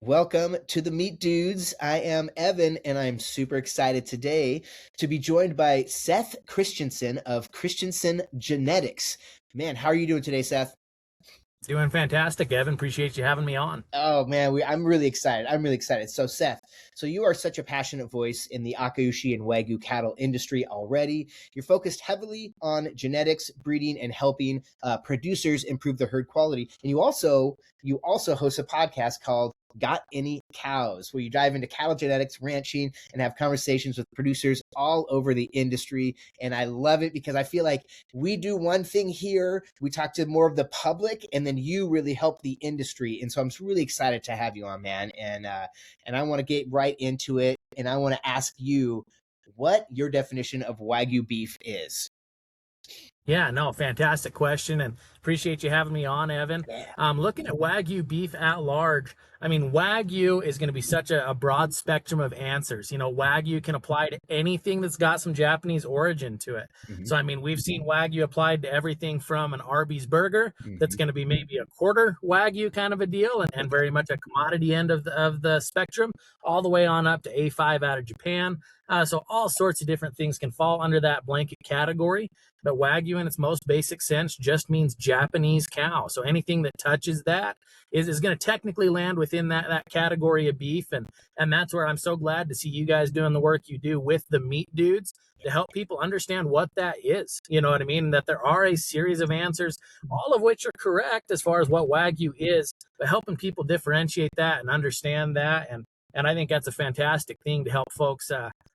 Welcome to the Meat Dudes. I am Evan, and I'm super excited today to be joined by Seth Christensen of Christensen Genetics. Man, how are you doing today, Seth? Doing fantastic, Evan. Appreciate you having me on. Oh man, I'm really excited. I'm really excited. So Seth, you are such a passionate voice in the Akaushi and Wagyu cattle industry already. You're focused heavily on genetics, breeding, and helping producers improve their herd quality. And you also host a podcast called Got Any Cows, where you dive into cattle genetics, ranching, and have conversations with producers all over the industry. And I love it because I feel like we do one thing here, we talk to more of the public, and then you really help the industry. And so I'm really excited to have you on, man. And I want to get right into it. And I want to ask you what your definition of Wagyu beef is. Yeah, no, fantastic question, and appreciate you having me on, Evan. Yeah. Looking at Wagyu beef at large, I mean, Wagyu is going to be such a broad spectrum of answers. You know, Wagyu can apply to anything that's got some Japanese origin to it. Mm-hmm. So, I mean, we've seen Wagyu applied to everything from an Arby's burger that's going to be maybe a quarter Wagyu kind of a deal and very much a commodity end of the spectrum, all the way on up to A5 out of Japan. So all sorts of different things can fall under that blanket category. But Wagyu in its most basic sense just means Japanese cow. So anything that touches that is going to technically land within that category of beef. And that's where I'm so glad to see you guys doing the work you do with the Meat Dudes to help people understand what that is. You know what I mean? That there are a series of answers, all of which are correct as far as what Wagyu is, but helping people differentiate that and understand that. And I think that's a fantastic thing to help folks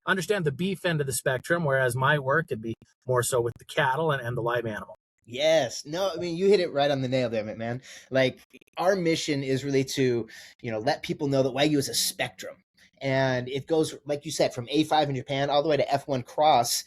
understand the beef end of the spectrum, whereas my work could be more so with the cattle and the live animal. Yes. No, I mean, you hit it right on the nail there, man. Like, our mission is really to, let people know that Wagyu is a spectrum. And it goes, like you said, from A5 in Japan all the way to F1 cross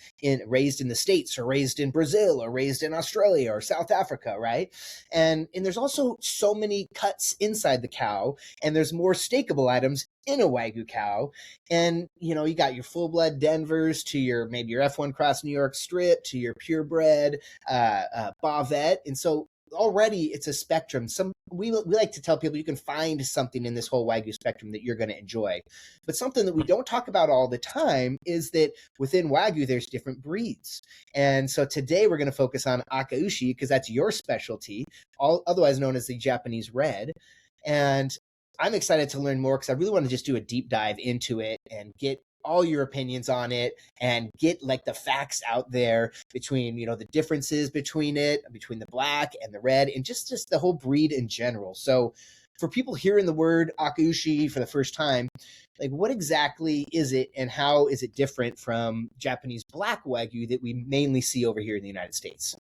raised in the States or raised in Brazil or raised in Australia or South Africa, right? And there's also so many cuts inside the cow, and there's more stakeable items in a Wagyu cow. And, you got your full-blood Denvers to maybe your F1 cross New York strip to your purebred Bavette. And so already it's a spectrum. We like to tell people you can find something in this whole Wagyu spectrum that you're going to enjoy. But something that we don't talk about all the time is that within Wagyu, there's different breeds. And so today we're going to focus on Akaushi because that's your specialty, otherwise known as the Japanese Red. And I'm excited to learn more because I really want to just do a deep dive into it and get all your opinions on it and get like the facts out there between, the differences between the black and the red and just the whole breed in general. So for people hearing the word Akaushi for the first time, like what exactly is it and how is it different from Japanese Black Wagyu that we mainly see over here in the United States?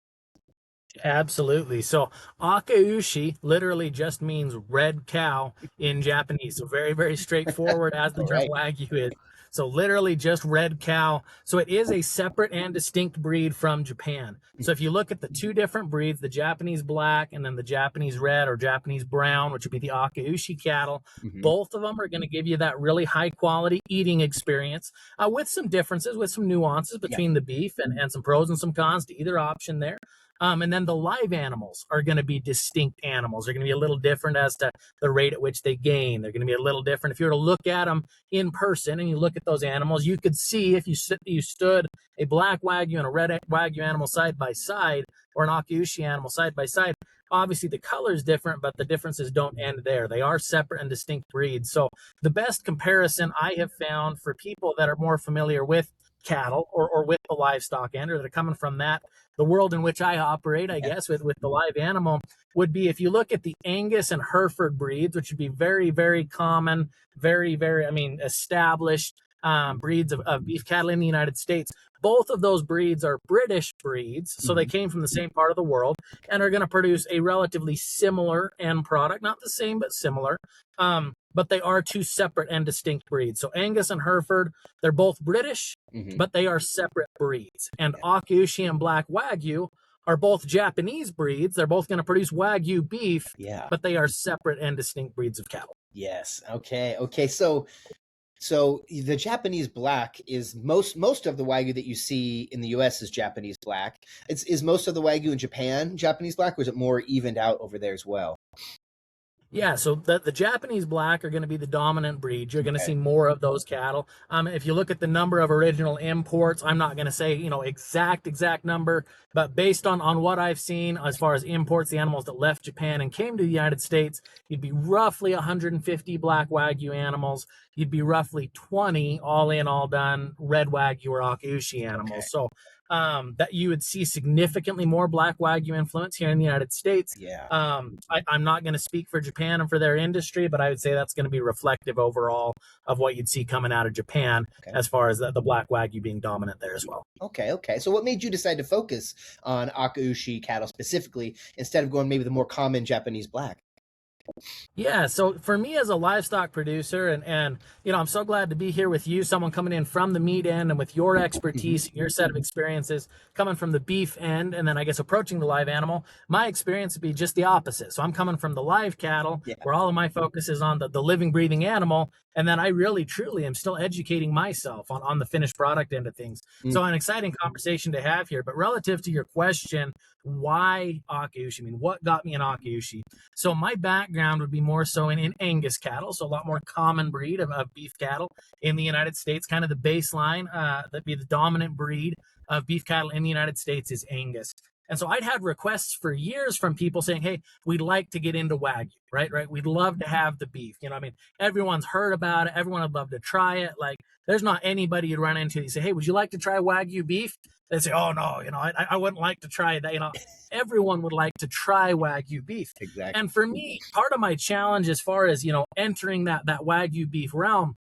Absolutely. So Akaushi literally just means red cow in Japanese. So very, very straightforward as the term Wagyu is. So literally just red cow. So it is a separate and distinct breed from Japan. So if you look at the two different breeds, the Japanese Black and then the Japanese Red or Japanese Brown, which would be the Akaushi cattle, both of them are going to give you that really high quality eating experience with some differences, with some nuances between the beef and some pros and some cons to either option there. And then the live animals are going to be distinct animals. They're going to be a little different as to the rate at which they gain. They're going to be a little different. If you were to look at them in person and you look at those animals, you could see if you stood a Black Wagyu and a Red Wagyu animal side by side or an Akaushi animal side by side, obviously the color is different, but the differences don't end there. They are separate and distinct breeds. So the best comparison I have found for people that are more familiar with cattle or with the livestock end or that are coming from the world in which I operate, I guess, with the live animal would be if you look at the Angus and Hereford breeds, which would be very, very common, very, very, established breeds of beef cattle in the United States. Both of those breeds are British breeds, so they came from the same part of the world and are going to produce a relatively similar end product, not the same, but similar. But they are two separate and distinct breeds. So Angus and Hereford, they're both British, but they are separate breeds. And Akaushi and Black Wagyu are both Japanese breeds. They're both going to produce Wagyu beef, but they are separate and distinct breeds of cattle. Yes. Okay. So the Japanese Black is most of the Wagyu that you see in the U.S. is Japanese Black. Is most of the Wagyu in Japan Japanese Black, or is it more evened out over there as well? Yeah, so the Japanese black are going to be the dominant breed. You're going to Okay. see more of those cattle. If you look at the number of original imports, I'm not going to say exact number, but based on what I've seen as far as imports, the animals that left Japan and came to the United States, you'd be roughly 150 black Wagyu animals. You'd be roughly 20 all in all done red Wagyu or Akaushi Okay. animals. So that you would see significantly more black Wagyu influence here in the United States. Yeah. I'm not going to speak for Japan and for their industry, but I would say that's going to be reflective overall of what you'd see coming out of Japan Okay. as far as the Black Wagyu being dominant there as well. Okay. Okay. So what made you decide to focus on Akaushi cattle specifically instead of going maybe the more common Japanese black? Yeah, so for me as a livestock producer, and I'm so glad to be here with you, someone coming in from the meat end and with your Hmm. expertise, your set of experiences coming from the beef end, and then I guess approaching the live animal. My experience would be just the opposite. So I'm coming from the live cattle, Yeah. where all of my focus is on the living, breathing animal, and then I really, truly am still educating myself on the finished product end of things. Mm. So an exciting conversation to have here. But relative to your question, why Akaushi? I mean, what got me in Akaushi? So my background would be more so in Angus cattle, so a lot more common breed of beef cattle in the United States. Kind of the baseline that'd be the dominant breed of beef cattle in the United States is Angus. And so I'd had requests for years from people saying, "Hey, we'd like to get into Wagyu, right? Right? We'd love to have the beef. I mean, everyone's heard about it. Everyone would love to try it. Like, there's not anybody you'd run into. You say, "Hey, would you like to try Wagyu beef?" They say, "Oh no, I wouldn't like to try that." Everyone would like to try Wagyu beef. Exactly. And for me, part of my challenge as far as, entering that Wagyu beef realm,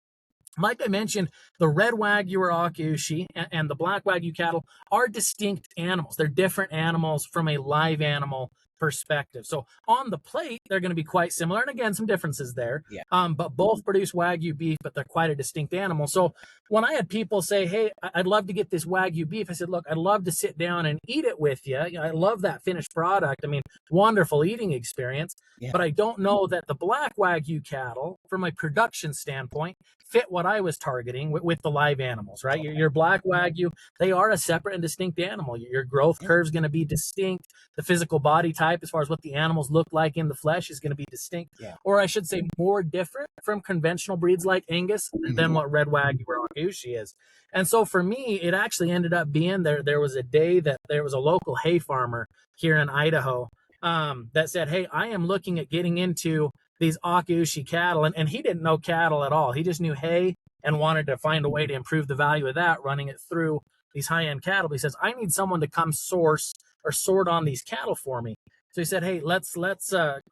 like I mentioned, the red Wagyu or Akaushi and the black Wagyu cattle are distinct animals. They're different animals from a live animal perspective. So on the plate, they're going to be quite similar. And again, some differences there. Yeah. But both produce Wagyu beef, but they're quite a distinct animal. So when I had people say, "Hey, I'd love to get this Wagyu beef," I said, "Look, I'd love to sit down and eat it with you. I love that finished product. I mean, wonderful eating experience. Yeah. But I don't know that the black Wagyu cattle, from a production standpoint, fit what I was targeting with the live animals, right? Your black Wagyu, they are a separate and distinct animal. Your growth Yeah. curve is going to be distinct. The physical body type, as far as what the animals look like in the flesh, is going to be distinct, Yeah. or I should say, more different from conventional breeds like Angus than what Red Wagyu or Akaushi is. And so for me, it actually ended up being there was a day that there was a local hay farmer here in Idaho that said, "Hey, I am looking at getting into these Akaushi cattle," and he didn't know cattle at all. He just knew hay and wanted to find a way to improve the value of that, running it through these high-end cattle. He says, "I need someone to come source or sort on these cattle for me." So he said, "Hey,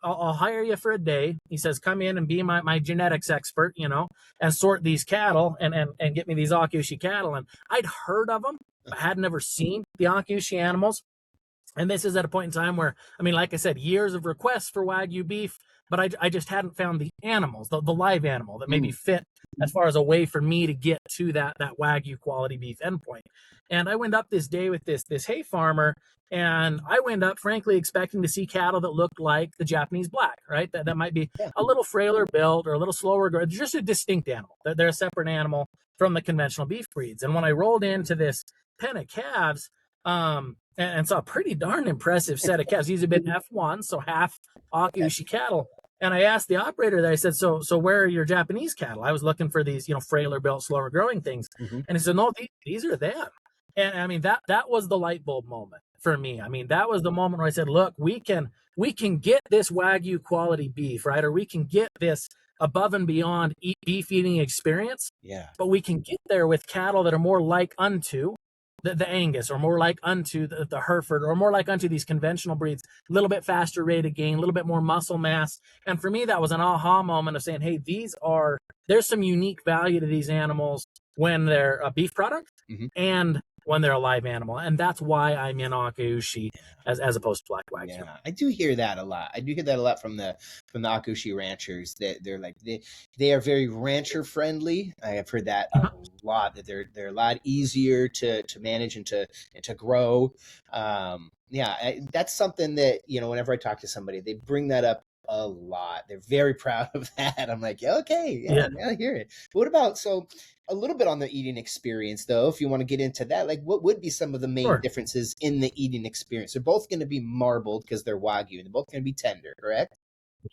I'll hire you for a day." He says, "Come in and be my genetics expert, and sort these cattle and get me these Akaushi cattle." And I'd heard of them, but had never seen the Akaushi animals. And this is at a point in time where, I mean, like I said, years of requests for Wagyu beef, but I just hadn't found the animals, the live animal that maybe fit as far as a way for me to get to that Wagyu quality beef endpoint. And I went up this day with this hay farmer, and I went up, frankly, expecting to see cattle that looked like the Japanese black, right? That might be Yeah. a little frailer built or a little slower, just a distinct animal. They're a separate animal from the conventional beef breeds. And when I rolled into this pen of calves, and saw a pretty darn impressive set of calves. These have been F1, so half Akaushi cattle. And I asked the operator there, I said, so where are your Japanese cattle? I was looking for these, frailer built, slower growing things. Mm-hmm. And he said, "No, these are them." And I mean, that was the light bulb moment for me. I mean, that was the moment where I said, "Look, we can get this Wagyu quality beef, right? Or we can get this above and beyond beef eating experience. Yeah. But we can get there with cattle that are more like unto the Angus, or more like unto the Hereford, or more like unto these conventional breeds, a little bit faster rate of gain, a little bit more muscle mass." And for me, that was an aha moment of saying, "Hey, there's some unique value to these animals when they're a beef product and when they're a live animal." And that's why I'm in Akaushi as opposed to Black Wagyu. Yeah, I do hear that a lot. I do hear that a lot from the Akaushi ranchers, that they're like they are very rancher friendly. I have heard that a lot, that they're a lot easier to manage and to grow. That's something that, whenever I talk to somebody, they bring that up a lot. They're very proud of that. I'm like, okay, yeah, I hear it. But what about, so a little bit on the eating experience, though, if you want to get into that, like what would be some of the main differences in the eating experience? They're both going to be marbled because they're Wagyu, and they're both going to be tender, correct?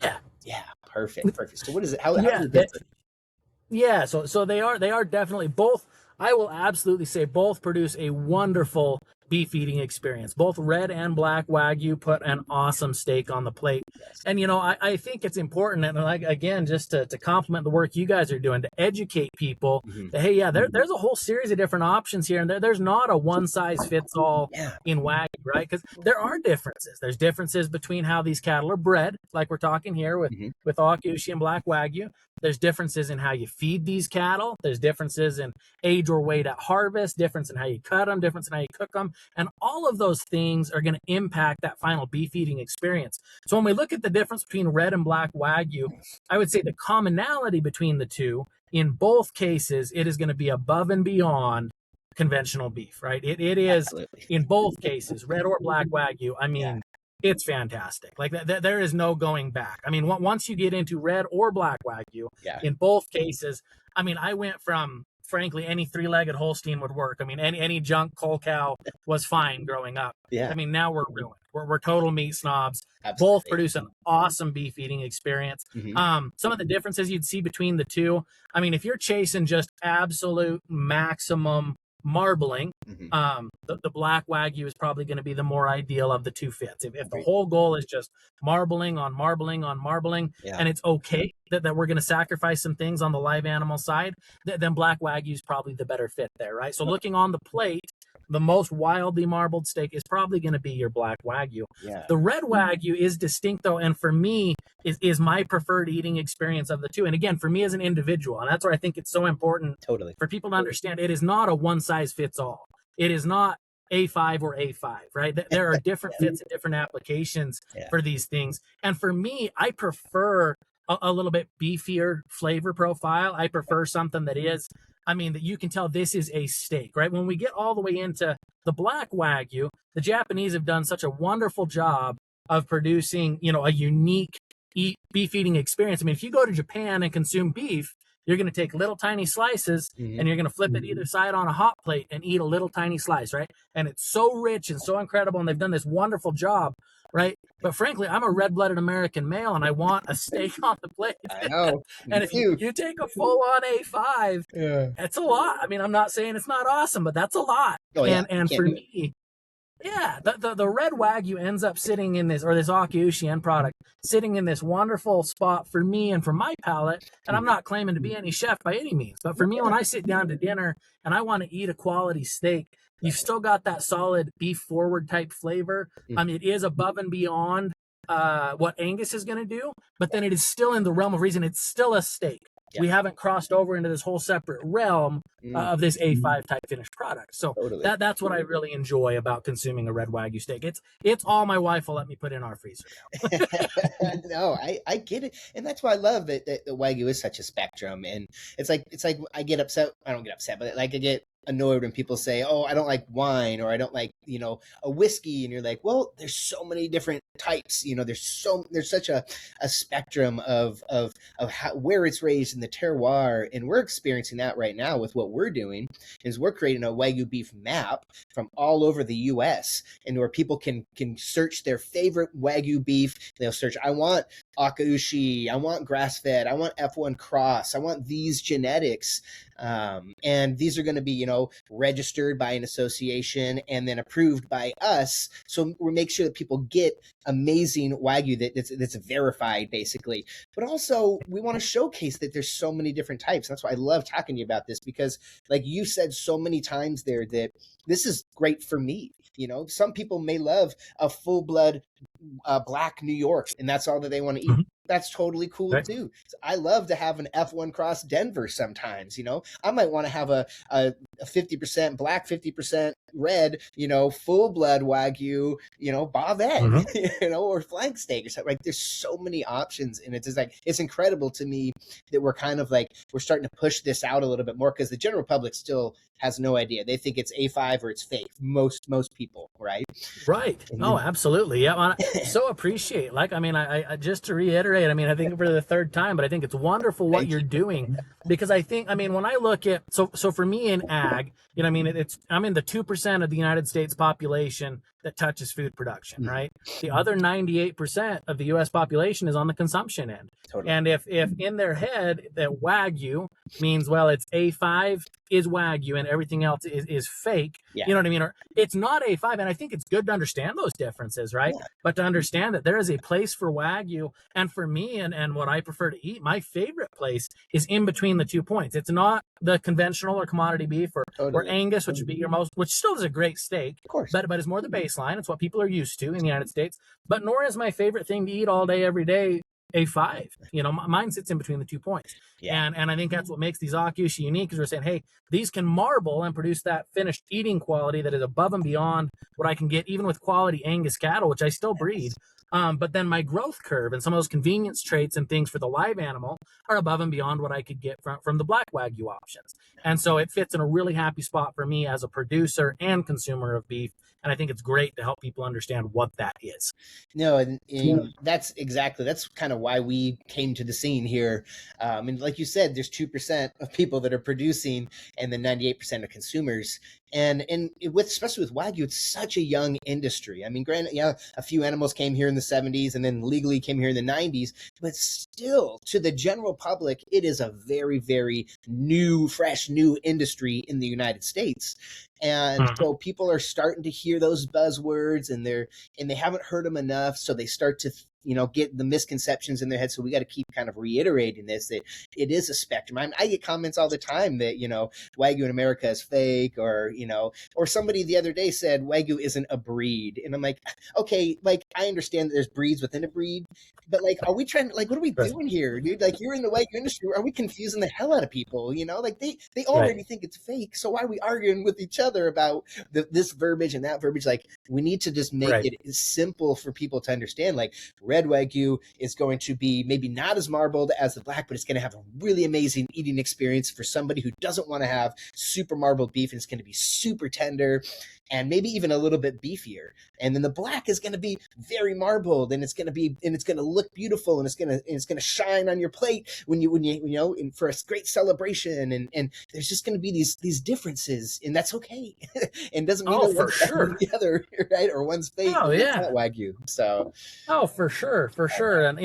Yeah. Yeah, perfect, perfect. So what is it? How does Yeah. it differ? Yeah, so they are definitely both. I will absolutely say both produce a wonderful beef eating experience. Both red and black wagyu put an awesome steak on the plate. Yes. And I think it's important, and like again, just to compliment the work you guys are doing to educate people Hmm. that hey, yeah, there's a whole series of different options here, and there's not a one size fits all Yeah. in wagyu, right? Because there are differences. There's differences between how these cattle are bred, like we're talking here Hmm. with Akaushi and Black Wagyu. There's differences in how you feed these cattle. There's differences in age or weight at harvest, difference in how you cut them, difference in how you cook them. And all of those things are going to impact that final beef eating experience. So when we look at the difference between red and black Wagyu, I would say the commonality between the two, in both cases, it is going to be above and beyond conventional beef, right? It is Absolutely. in both cases, red or black Wagyu. I Yeah. mean, it's fantastic. Like there is no going back. I mean, once you get into red or black Wagyu, Yeah. in both cases, I mean, I went from frankly any three-legged Holstein would work. I mean, any junk cull cow was fine growing up. Yeah. I mean, now we're ruined. We're total meat snobs. Both Absolutely. produce an awesome beef eating experience. Hmm. Some of the differences you'd see between the two. I mean, if you're chasing just absolute maximum marbling, Hmm. the black Wagyu is probably going to be the more ideal of the two fits. If the whole goal is just marbling on marbling on marbling, Yeah. and it's okay that we're going to sacrifice some things on the live animal side, then black Wagyu is probably the better fit there, right? So looking on the plate, the most wildly marbled steak is probably going to be your black Wagyu. Yeah. The red Wagyu is distinct though, and for me is my preferred eating experience of the two. And again, for me as an individual, and that's where I think it's so important Totally. for people to understand, it is not a one size fits all. It is not A5 or A5, right? There are different fits and different applications Yeah. for these things. And for me, I prefer a little bit beefier flavor profile. I prefer something that is, I mean, that you can tell this is a steak, right? When we get all the way into the black Wagyu, the Japanese have done such a wonderful job of producing, a unique beef eating experience. I mean, if you go to Japan and consume beef, you're going to take little tiny slices Hmm. and you're going to flip it either side on a hot plate and eat a little tiny slice, right? And it's so rich and so incredible. And they've done this wonderful job, right? But frankly, I'm a red-blooded American male and I want a steak on the plate. I know. Me And if too. you take a full-on A5, Yeah. it's a lot. I mean, I'm not saying it's not awesome, but that's a lot. Oh yeah. And Can't for do it. me, yeah, the red Wagyu ends up sitting in this, or this Akaushi end product, sitting in this wonderful spot for me and for my palate. And I'm not claiming to be any chef by any means, but for me, when I sit down to dinner and I want to eat a quality steak, you've still got that solid beef forward type flavor. I mean, it is above and beyond what Angus is going to do, but then it is still in the realm of reason. It's still a steak. Yeah. We haven't crossed over into this whole separate realm of this A5 type finished product. So Totally. that's what I really enjoy about consuming a red Wagyu steak. It's all my wife will let me put in our freezer now. No, I get it, and that's why I love that the Wagyu is such a spectrum. And it's like I get upset. I don't get upset, but like I get annoyed when people say, "Oh, I don't like wine," or "I don't like a whiskey," and you're like, "Well, there's so many different types. There's such a spectrum of how, where it's raised in the terroir, and we're experiencing that right now with what we're doing. Is we're creating a Wagyu beef map from all over the U.S. and where people can search their favorite Wagyu beef. They'll search, I want Akaushi, I want grass-fed, I want F1 cross, I want these genetics. And these are going to be, registered by an association and then approved by us. So we make sure that people get amazing Wagyu that's verified, basically. But also, we want to showcase that there's so many different types. That's why I love talking to you about this, because like you said so many times there, that this is great for me. Some people may love a full-blood black New York, and that's all that they want to eat. Mm-hmm. That's totally cool Right. too. So I love to have an F1 cross Denver sometimes. I might want to have a 50% black, 50% red, full blood Wagyu, Bavette, or flank steak or something. Like there's so many options, and it's just like, it's incredible to me that we're kind of like, we're starting to push this out a little bit more, because the general public still has no idea. They think it's A5 or it's fake. Most people, right? Right. Oh, absolutely. Yeah. I so appreciate. Like, I mean, I just to reiterate, I mean, I think for the third time, but I think it's wonderful what you're doing, because I think, I mean, when I look at, so for me in ag, I mean, I'm in the 2% of the United States population that touches food production, right? The other 98% of the US population is on the consumption end. Totally. And if in their head that Wagyu means, well, it's A5 is Wagyu and everything else is fake, you know what I mean? Or it's not A5. And I think it's good to understand those differences, right? But to understand that there is a place for Wagyu. And for me and what I prefer to eat, my favorite place is in between the 2 points. It's not the conventional or commodity beef or Angus, which would be your most, which still is a great steak, of course, but it's more the baseline. It's what people are used to in the United States. But nor is my favorite thing to eat all day, every day, A5. You know, mine sits in between the 2 points. And I think that's what makes these Akaushi unique, is we're saying, hey, these can marble and produce that finished eating quality that is above and beyond what I can get even with quality Angus cattle, which I still breed. But then my growth curve and some of those convenience traits and things for the live animal are above and beyond what I could get from the Black Wagyu options. And so it fits in a really happy spot for me as a producer and consumer of beef. And I think it's great to help people understand what that is. No, and that's kind of why we came to the scene here. And like you said, there's 2% of people that are producing and then 98% of consumers. And especially with Wagyu, it's such a young industry. I mean, granted, a few animals came here in the 70s and then legally came here in the 90s, but still, to the general public, it is a very, very fresh new industry in the United States. And so people are starting to hear those buzzwords, and they haven't heard them enough, so they start to get the misconceptions in their head. So we got to keep kind of reiterating this, that it is a spectrum. I get comments all the time that, Wagyu in America is fake, or somebody the other day said Wagyu isn't a breed. And I'm like, okay, like, I understand that there's breeds within a breed, but like, are we trying, like, what are we doing here, dude? Like, you're in the Wagyu industry. Are we confusing the hell out of people? Like they already think it's fake. So why are we arguing with each other about this verbiage and that verbiage? Like, we need to just make it simple for people to understand. Like, Red Wagyu is going to be maybe not as marbled as the black, but it's going to have a really amazing eating experience for somebody who doesn't want to have super marbled beef, and it's going to be super tender and maybe even a little bit beefier. And then the black is going to be very marbled, and it's going to look beautiful, and it's going to shine on your plate when you for a great celebration. And there's just going to be these differences, and that's okay. And doesn't mean that one's better than the other, right? Or one's fake. Oh yeah, Wagyu. So. Oh, for sure. And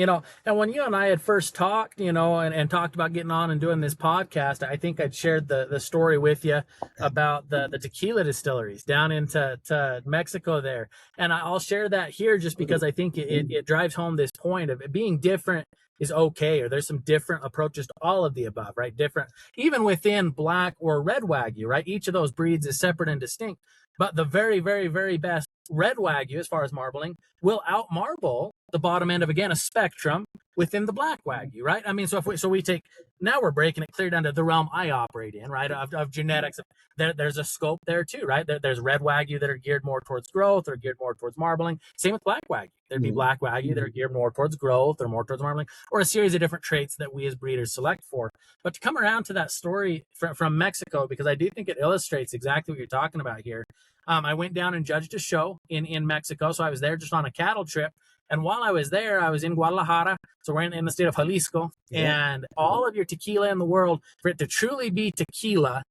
and when you and I had first talked, and talked about getting on and doing this podcast, I think I'd shared the story with you about the tequila distilleries down into Mexico there. And I'll share that here just because I think it drives home this point of it being different is okay, or there's some different approaches to all of the above, right? Different, even within Black or Red Wagyu, right? Each of those breeds is separate and distinct, but the very, very, very best Red Wagyu, as far as marbling, will out marble the bottom end of, again, a spectrum within the Black Wagyu, right? I mean, so we take, now we're breaking it clear down to the realm I operate in, right? Of genetics. There's a scope there too, right? There's Red Wagyu that are geared more towards growth or geared more towards marbling. Same with Black Wagyu. There'd be Black Wagyu that are geared more towards growth or more towards marbling, or a series of different traits that we as breeders select for. But to come around to that story from Mexico, because I do think it illustrates exactly what you're talking about here. I went down and judged a show in Mexico. So I was there just on a cattle trip. And while I was there, I was in Guadalajara. So we're in the state of Jalisco. Yeah. And all of your tequila in the world, for it to truly be tequila,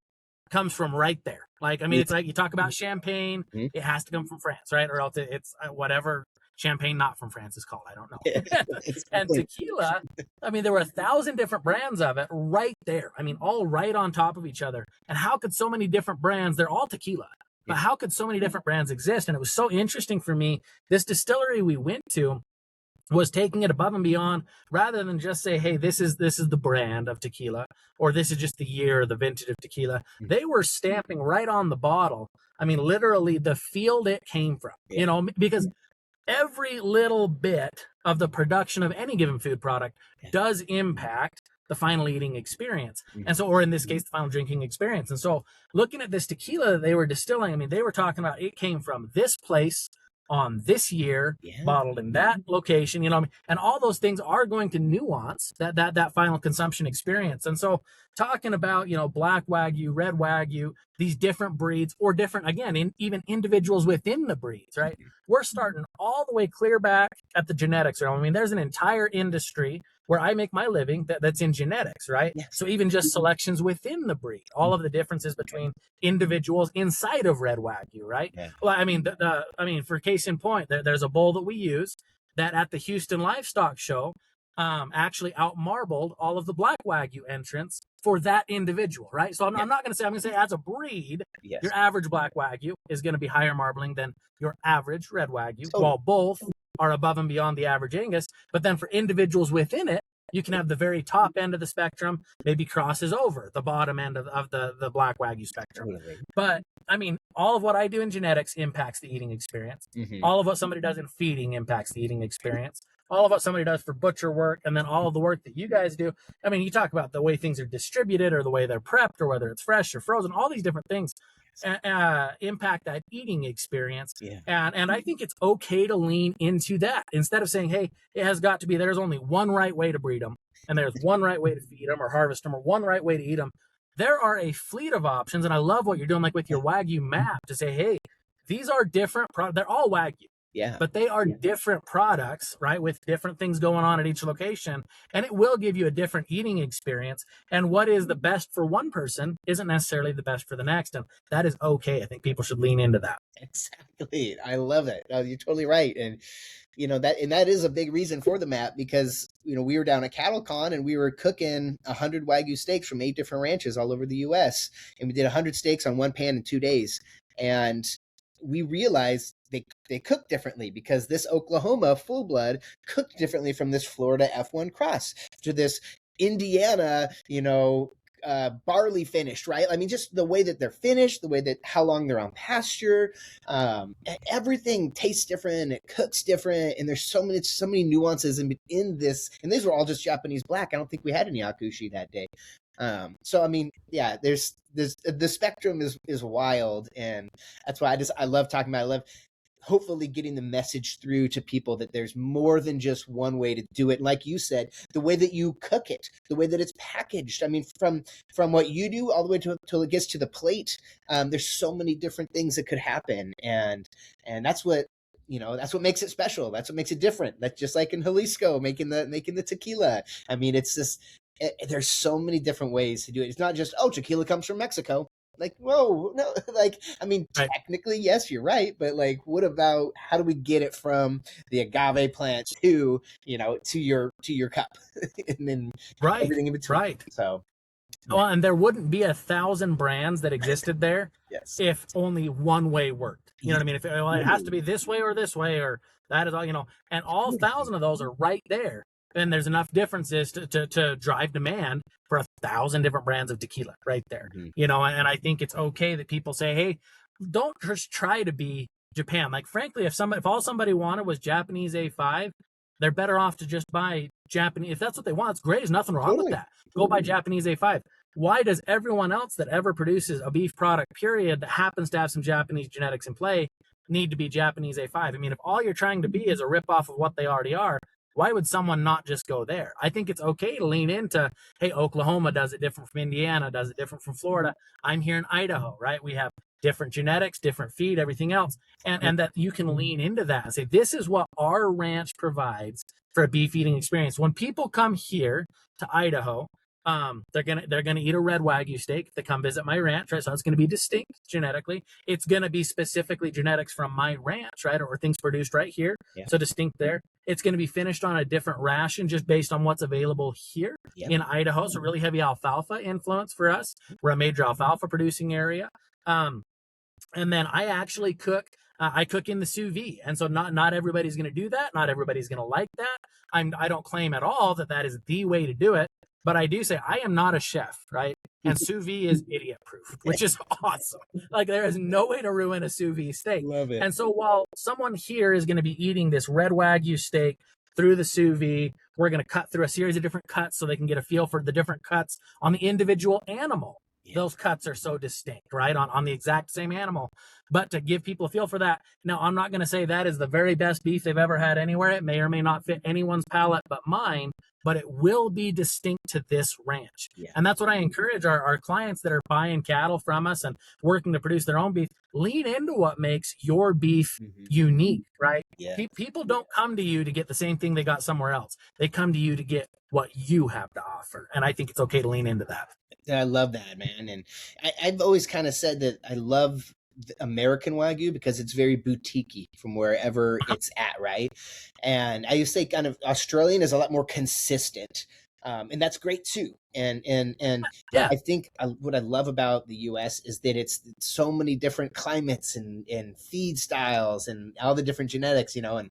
comes from right there. Like, I mean, it's like you talk about champagne, it has to come from France, right? Or else it's whatever champagne not from France is called. I don't know. And tequila, I mean, there were 1,000 different brands of it right there. I mean, all right on top of each other. And how could so many different brands, they're all tequila, but how could so many different brands exist? And it was so interesting for me. This distillery we went to was taking it above and beyond, rather than just say, hey, this is the brand of tequila, or this is just the year, the vintage of tequila. They were stamping right on the bottle. I mean, literally the field it came from, because every little bit of the production of any given food product does impact the final eating experience. And so, or in this case, the final drinking experience. And so looking at this tequila that they were distilling, I mean, they were talking about it came from this place on this year, bottled in that location, and all those things are going to nuance that final consumption experience. And so talking about, Black Wagyu, Red Wagyu, these different breeds, or different, again, even individuals within the breeds, right? We're starting all the way clear back at the genetics realm. I mean, there's an entire industry where I make my living that's in genetics, right? Yes. So even just selections within the breed, all of the differences between individuals inside of Red Wagyu, right? Yeah. Well, I mean, for case in point, there's a bull that we use that at the Houston Livestock Show actually outmarbled all of the Black Wagyu entrants for that individual, right? So I'm not going to say, I'm going to say as a breed, Yes. your average Black Wagyu is going to be higher marbling than your average Red Wagyu, Totally. while both are above and beyond the average Angus. But then for individuals within it, you can have the very top end of the spectrum maybe crosses over the bottom end of the Black Wagyu spectrum. Totally. But I mean, all of what I do in genetics impacts the eating experience. All of what somebody does in feeding impacts the eating experience. All of what somebody does for butcher work, and then all of the work that you guys do. I mean, you talk about the way things are distributed or the way they're prepped or whether it's fresh or frozen, all these different things impact that eating experience. Yeah. And I think it's okay to lean into that instead of saying, hey, it has got to be, there's only one right way to breed them and there's one right way to feed them or harvest them or one right way to eat them. There are a fleet of options. And I love what you're doing, like with your Wagyu map, to say, hey, these are different products. They're all Wagyu. Yeah. But they are different products, right, with different things going on at each location. And it will give you a different eating experience. And what is the best for one person isn't necessarily the best for the next. And that is okay. I think people should lean into that. Exactly. I love it. You're totally right. And that is a big reason for the map, because we were down at CattleCon and we were cooking 100 Wagyu steaks from 8 different ranches all over the US, and we did 100 steaks on one pan in 2 days. And we realized they cook differently, because this Oklahoma Fullblood cooked differently from this Florida F1 cross to this Indiana, barley finished, right? I mean, just the way that they're finished, the way that how long they're on pasture, everything tastes different, it cooks different, and there's so many nuances in this. And these were all just Japanese black. I don't think we had any Akaushi that day. So I mean, yeah, there's the spectrum is wild, and that's why I love talking about. I love hopefully getting the message through to people that there's more than just one way to do it. And like you said, the way that you cook it, the way that it's packaged. I mean, from what you do all the way till it gets to the plate, there's so many different things that could happen, and that's what. That's what makes it special. That's what makes it different. That's just like in Jalisco making the tequila. I mean, it's just there's so many different ways to do it. It's not just, tequila comes from Mexico. Like, whoa, no, like, I mean, technically, yes, you're right, but like, what about how do we get it from the agave plant to your cup, and then everything in between? Right. So, well, and there wouldn't be 1,000 brands that existed there yes, if only one way worked. You know what I mean? If it has to be this way, or that is all. And all 1,000 of those are right there. And there's enough differences to drive demand for 1,000 different brands of tequila right there. And I think it's okay that people say, hey, don't just try to be Japan. Like, frankly, if all somebody wanted was Japanese A5, they're better off to just buy Japanese. If that's what they want, it's great. There's nothing wrong with that. Go buy Japanese A5. Why does everyone else that ever produces a beef product, period, that happens to have some Japanese genetics in play, need to be Japanese A5? I mean, if all you're trying to be is a ripoff of what they already are, why would someone not just go there? I think it's okay to lean into, hey, Oklahoma does it different from Indiana, does it different from Florida. I'm here in Idaho, right? We have different genetics, different feed, everything else. And that you can lean into that and say, this is what our ranch provides for a beef eating experience. When people come here to Idaho, they're gonna eat a Red Wagyu steak. They come visit my ranch, right? So it's gonna be distinct genetically. It's gonna be specifically genetics from my ranch, right, or things produced right here. Yeah. So distinct there. It's gonna be finished on a different ration just based on what's available here in Idaho. So really heavy alfalfa influence for us. We're a major alfalfa producing area. And then I actually cook. I cook in the sous vide, and so not everybody's gonna do that. Not everybody's gonna like that. I don't claim at all that is the way to do it. But I do say I am not a chef, right? And sous vide is idiot proof, which is awesome. Like, there is no way to ruin a sous vide steak. Love it. And so while someone here is going to be eating this Red Wagyu steak through the sous vide, we're going to cut through a series of different cuts so they can get a feel for the different cuts on the individual animal. Yeah. Those cuts are so distinct, right? On the exact same animal. But to give people a feel for that, now I'm not going to say that is the very best beef they've ever had anywhere. It may or may not fit anyone's palate but mine, but it will be distinct to this ranch. Yeah. And that's what I encourage our clients that are buying cattle from us and working to produce their own beef. Lean into what makes your beef unique, right? Yeah. People don't come to you to get the same thing they got somewhere else. They come to you to get what you have to offer. And I think it's okay to lean into that. I love that, man. And I've always kind of said that I love American Wagyu because it's very boutique-y from wherever it's at, right? And I used to say kind of Australian is a lot more consistent. And that's great too. And Yeah. I think what I love about the U.S. is that it's so many different climates and feed styles and all the different genetics, you know. And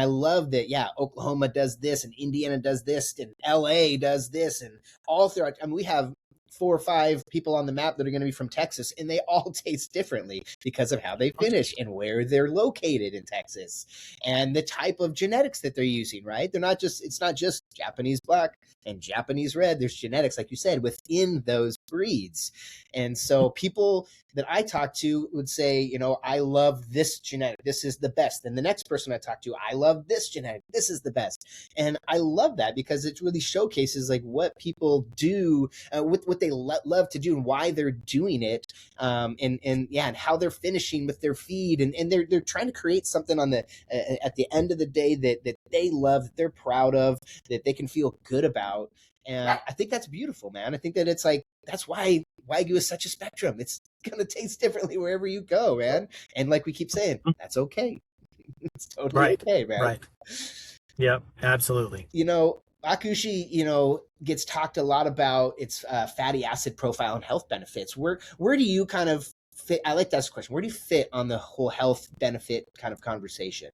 I love that. Yeah, Oklahoma does this, and Indiana does this, and L.A. does this, and all throughout. I mean, we have 4 or 5 people on the map that are going to be from Texas, and they all taste differently because of how they finish and where they're located in Texas and the type of genetics that they're using, right? It's not just Japanese Black and Japanese Red. There's genetics, like you said, within those breeds. And so people that I talk to would say, you know, I love this genetic. This is the best. And the next person I talk to, I love this genetic. This is the best. And I love that because it really showcases like what people do, what they love to do and why they're doing it. And how they're finishing with their feed. And they're trying to create something on the, at the end of the day that they love, that they're proud of, that they can feel good about. And I think that's beautiful, man. I think that it's like, that's why Wagyu is such a spectrum. It's going to taste differently wherever you go, man. And like we keep saying, that's okay. It's totally okay, man. Right. Yep, absolutely. You know, Akaushi, you know, gets talked a lot about its fatty acid profile and health benefits. Where do you kind of fit? I like that question. Where do you fit on the whole health benefit kind of conversation?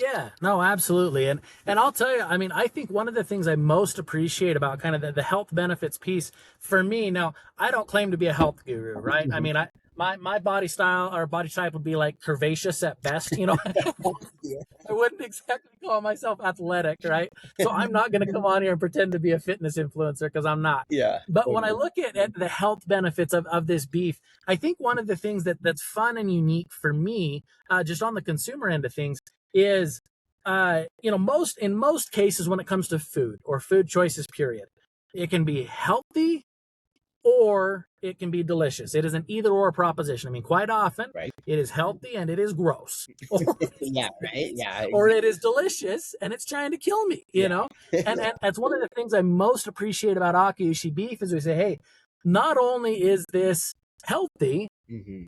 Yeah, no, absolutely. And I'll tell you, I mean, I think one of the things I most appreciate about kind of the health benefits piece for me, now, I don't claim to be a health guru, right? I mean, my body style or body type would be like curvaceous at best, you know. I wouldn't exactly call myself athletic, right? So I'm not going to come on here and pretend to be a fitness influencer because I'm not. Yeah. But when I look at the health benefits of this beef, I think one of the things that's fun and unique for me, just on the consumer end of things, is you know, in most cases when it comes to food or food choices, period, it can be healthy or it can be delicious. It is an either or proposition. I mean, quite often it is healthy and it is gross. Yeah, right. Yeah. Or it is delicious and it's trying to kill me, you know? And that's one of the things I most appreciate about Akaushi beef is we say, hey, not only is this healthy,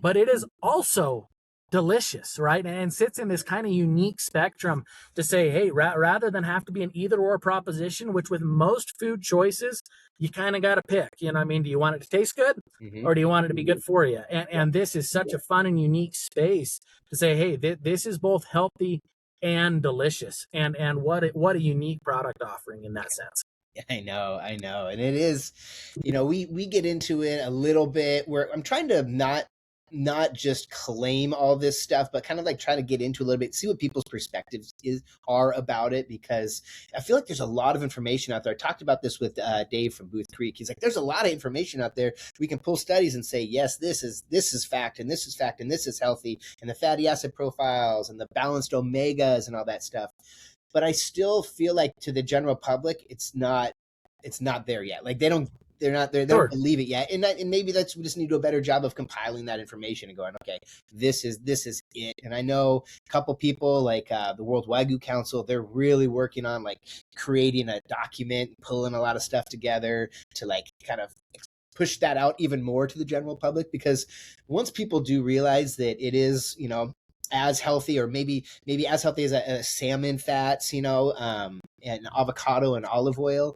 but it is also delicious, right? And sits in this kind of unique spectrum to say, hey, rather than have to be an either or proposition, which with most food choices, you kind of got to pick, you know what I mean? Do you want it to taste good or do you want it to be good for you? And this is such a fun and unique space to say, hey, this is both healthy and delicious. And what a unique product offering in that sense. I know. And it is, you know, we get into it a little bit where I'm trying to not just claim all this stuff, but kind of like try to get into a little bit, see what people's perspectives are about it, because I feel like there's a lot of information out there. I talked about this with Dave from Booth Creek. He's like, there's a lot of information out there. We can pull studies and say, yes, this is fact, and this is fact, and this is healthy, and the fatty acid profiles and the balanced omegas and all that stuff. But I still feel like to the general public, it's not there yet. Like they don't believe it yet. And maybe we just need to do a better job of compiling that information and going, okay, this is it. And I know a couple people like the World Wagyu Council, they're really working on like creating a document, pulling a lot of stuff together to like kind of push that out even more to the general public, because once people do realize that it is, you know, as healthy or maybe as healthy as a salmon fats, you know, and avocado and olive oil,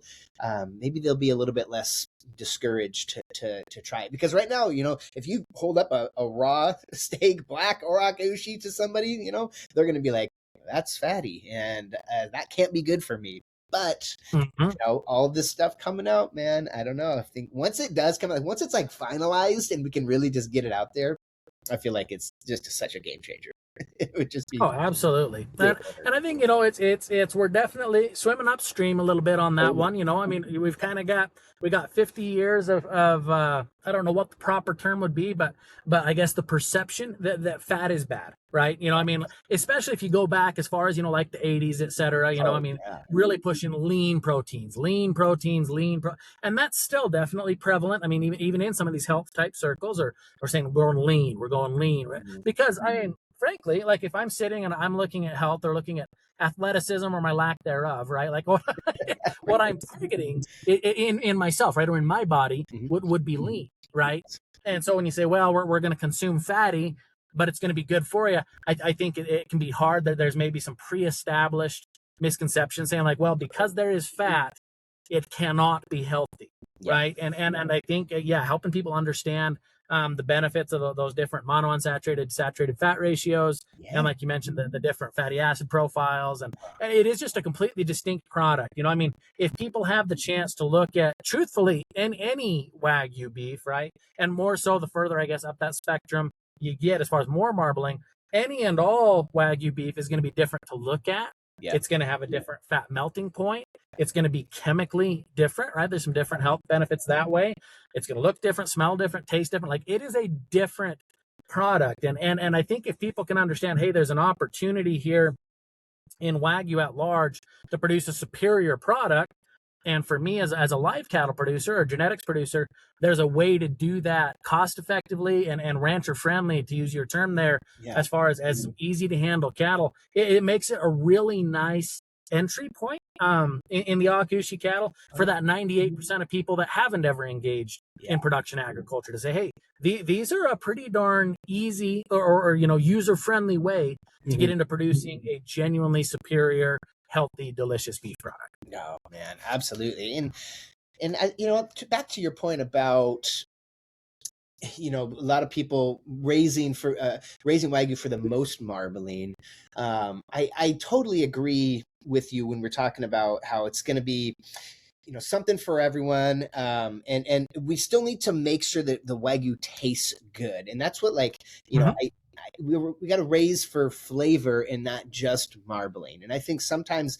maybe they'll be a little bit less discouraged to try it. Because right now, you know, if you hold up a raw steak, black or Akaushi to somebody, you know, they're going to be like, that's fatty and that can't be good for me. But you know, all of this stuff coming out, man, I don't know. I think once it does come out, once it's like finalized and we can really just get it out there, I feel like it's just such a game changer. It would just be Oh, absolutely. way And I think, it's we're definitely swimming upstream a little bit on that better. one. I mean, we got 50 years of I don't know what the proper term would be, but I guess the perception that fat is bad, right? I mean, especially if you go back as far as, like the 80s, et cetera, I Oh mean, yeah. really pushing lean proteins, and that's still definitely prevalent. I mean, even in some of these health type circles or saying we're going lean, right? Mhm. Because I mean, frankly, like if I'm sitting and I'm looking at health or looking at athleticism or my lack thereof, right? Like what I'm targeting in myself, right, or in my body Mhm. would be lean, right? And so when you say, well, we're going to consume fatty, but it's going to be good for you, I think it can be hard that there's maybe some pre-established misconceptions saying like, well, because there is fat, it cannot be healthy, Yeah. right? And I think yeah, helping people understand the benefits of those different monounsaturated saturated fat ratios, and Yeah. like you mentioned, the different fatty acid profiles, and it is just a completely distinct product. I mean, if people have the chance to look at truthfully in any Wagyu beef, right, and more so the further I guess up that spectrum you get as far as more marbling, any and all Wagyu beef is going to be different to look at. Yeah. It's going to have a different fat melting point. It's going to be chemically different, right? There's some different health benefits that way. It's going to look different, smell different, taste different. Like it is a different product. And I think if people can understand, hey, there's an opportunity here in Wagyu at large to produce a superior product. And for me, as a live cattle producer or genetics producer, there's a way to do that cost effectively and rancher friendly, to use your term there, Yeah. as far as some easy to handle cattle. It makes it a really nice entry point in the Akaushi cattle for that 98% of people that haven't ever engaged Yeah. in production agriculture, to say, hey, these are a pretty darn easy or user friendly way to get into producing a genuinely superior, healthy, delicious beef product. No, man, absolutely. And back to your point about a lot of people raising Wagyu for the most marbling. I totally agree with you when we're talking about how it's going to be something for everyone, and we still need to make sure that the Wagyu tastes good, and that's what we got to raise for flavor and not just marbling. And I think sometimes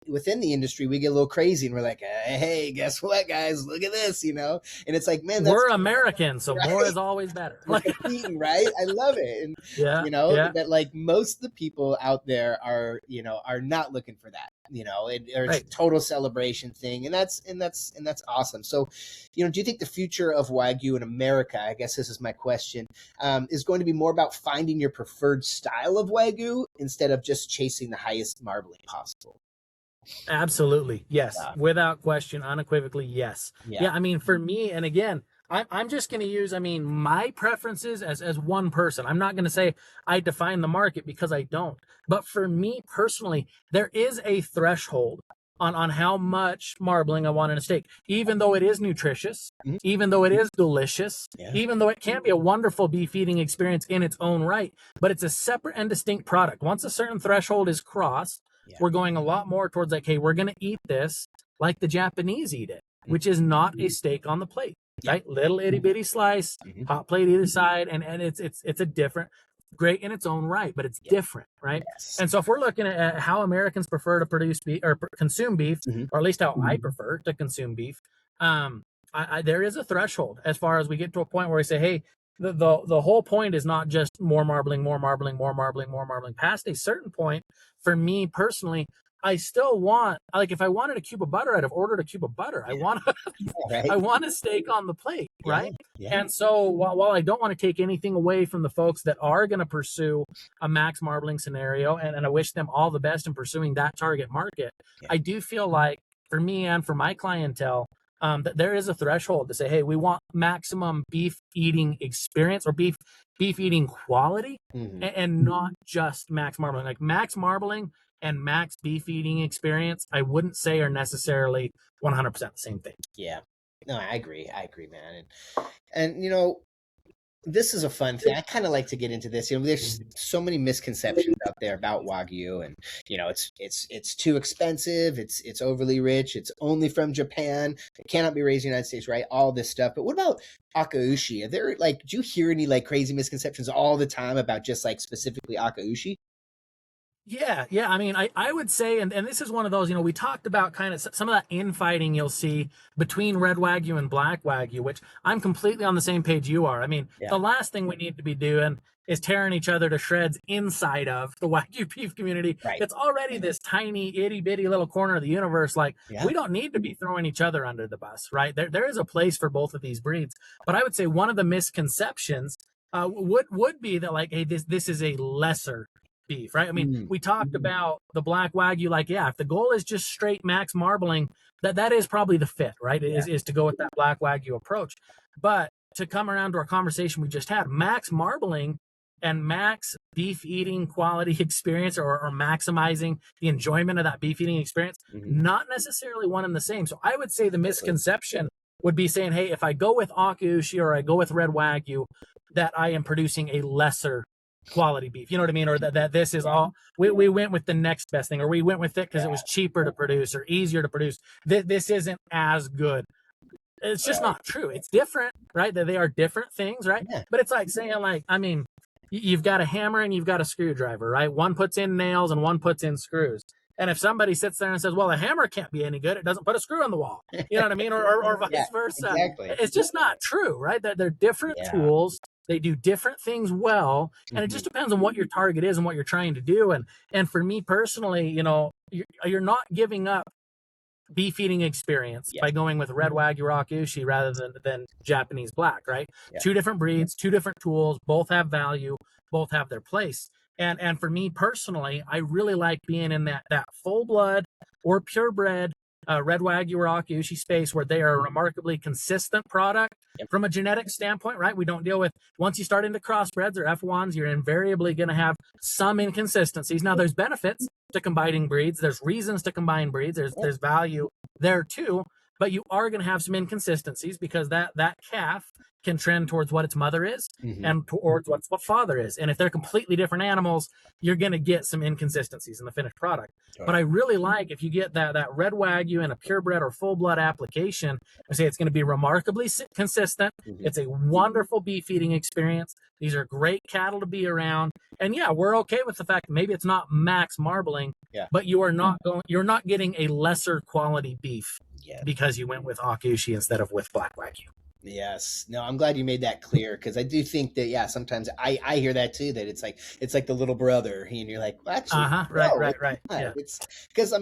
within the industry we get a little crazy and we're like, hey, guess what, guys, look at this, and it's like, man, we're Americans, so right? more is always better. We're competing, right? I love it. And yeah, yeah. that like most of the people out there are not looking for that, or it's Right. a total celebration thing, and that's awesome. So do you think the future of Wagyu in America, I guess this is my question, is going to be more about finding your preferred style of Wagyu instead of just chasing the highest marbling possible? Absolutely. Yes. Yeah. Without question, unequivocally, yes. Yeah. Yeah. I mean, for me, and again, I'm just going to use, I mean, my preferences as one person. I'm not going to say I define the market, because I don't. But for me personally, there is a threshold on how much marbling I want in a steak, even though it is nutritious, Mhm. even though it is delicious, Yeah. even though it can be a wonderful beef eating experience in its own right. But it's a separate and distinct product. Once a certain threshold is crossed, Yeah. we're going a lot more towards like, hey, we're going to eat this like the Japanese eat it, which is not a steak on the plate, right? Little itty bitty slice, hot plate either side, and it's a different, great in its own right, but it's different, right? Yes. And so if we're looking at how Americans prefer to produce beef or consume beef, or at least how I prefer to consume beef, there is a threshold as far as we get to a point where we say, hey, the whole point is not just more marbling, more marbling, more marbling, more marbling. Past a certain point, for me personally, I still want, like, if I wanted a cube of butter, I'd have ordered a cube of butter. I want Right. I want a steak on the plate, right? Yeah. And so while I don't want to take anything away from the folks that are going to pursue a max marbling scenario, and I wish them all the best in pursuing that target market, I do feel like for me and for my clientele, that there is a threshold to say, hey, we want maximum beef eating experience or beef eating quality, and not just max marbling. Like max marbling and max beef eating experience, I wouldn't say are necessarily 100% the same thing. Yeah. No, I agree, man. And this is a fun thing. I kind of like to get into this. There's so many misconceptions out there about Wagyu, and it's too expensive. It's overly rich. It's only from Japan. It cannot be raised in the United States, right? All this stuff. But what about Akaushi? Are there do you hear any crazy misconceptions all the time about just specifically Akaushi? Yeah. I mean, I would say, and this is one of those, we talked about kind of some of that infighting you'll see between Red Wagyu and Black Wagyu, which I'm completely on the same page you are. I mean, the last thing we need to be doing is tearing each other to shreds inside of the Wagyu beef community. Right. It's already this tiny, itty bitty little corner of the universe. We don't need to be throwing each other under the bus, right? There is a place for both of these breeds. But I would say one of the misconceptions would be that hey, this is a lesser beef, right? I mean, we talked about the Black Wagyu, if the goal is just straight max marbling, that is probably the fit, right? Is to go with that Black Wagyu approach. But to come around to our conversation we just had, max marbling and max beef eating quality experience or maximizing the enjoyment of that beef eating experience, not necessarily one and the same. So I would say the misconception would be saying, hey, if I go with Akaushi or I go with Red Wagyu, that I am producing a lesser quality beef, you know what I mean? Or that this is all, we went with the next best thing, or we went with it because it was cheaper to produce or easier to produce. This isn't as good. It's just not true. It's different, right? That they are different things, right? Yeah. But it's like saying, I mean, you've got a hammer and you've got a screwdriver, right? One puts in nails and one puts in screws. And if somebody sits there and says, well, a hammer can't be any good, it doesn't put a screw on the wall. You know what I mean? Or vice versa. Exactly. It's just not true, right? That they're different tools. They do different things well, and it just depends on what your target is and what you're trying to do. And for me personally, you're not giving up beef eating experience by going with Red Wagyu or Akaushi rather than Japanese Black, right? Yeah. Two different breeds, two different tools, both have value, both have their place. And for me personally, I really like being in that full blood or purebred Red Wagyu or Akaushi space where they are a remarkably consistent product from a genetic standpoint, right? We don't deal with, once you start into crossbreds or F1s, you're invariably going to have some inconsistencies. Now, there's benefits to combining breeds. There's reasons to combine breeds. There's value there too, but you are going to have some inconsistencies because that calf can trend towards what its mother is and towards what father is. And if they're completely different animals, you're going to get some inconsistencies in the finished product. Sure. But I really like if you get that Red Wagyu in a purebred or full blood application, I say it's going to be remarkably consistent. It's a wonderful beef eating experience. These are great cattle to be around. And yeah, we're okay with the fact that maybe it's not max marbling, but you're not getting a lesser quality beef because you went with Akaushi instead of with Black Wagyu. Yes. No, I'm glad you made that clear because I do think that sometimes I hear that too, that it's like the little brother and you're like, well, actually, right. Yeah. It's because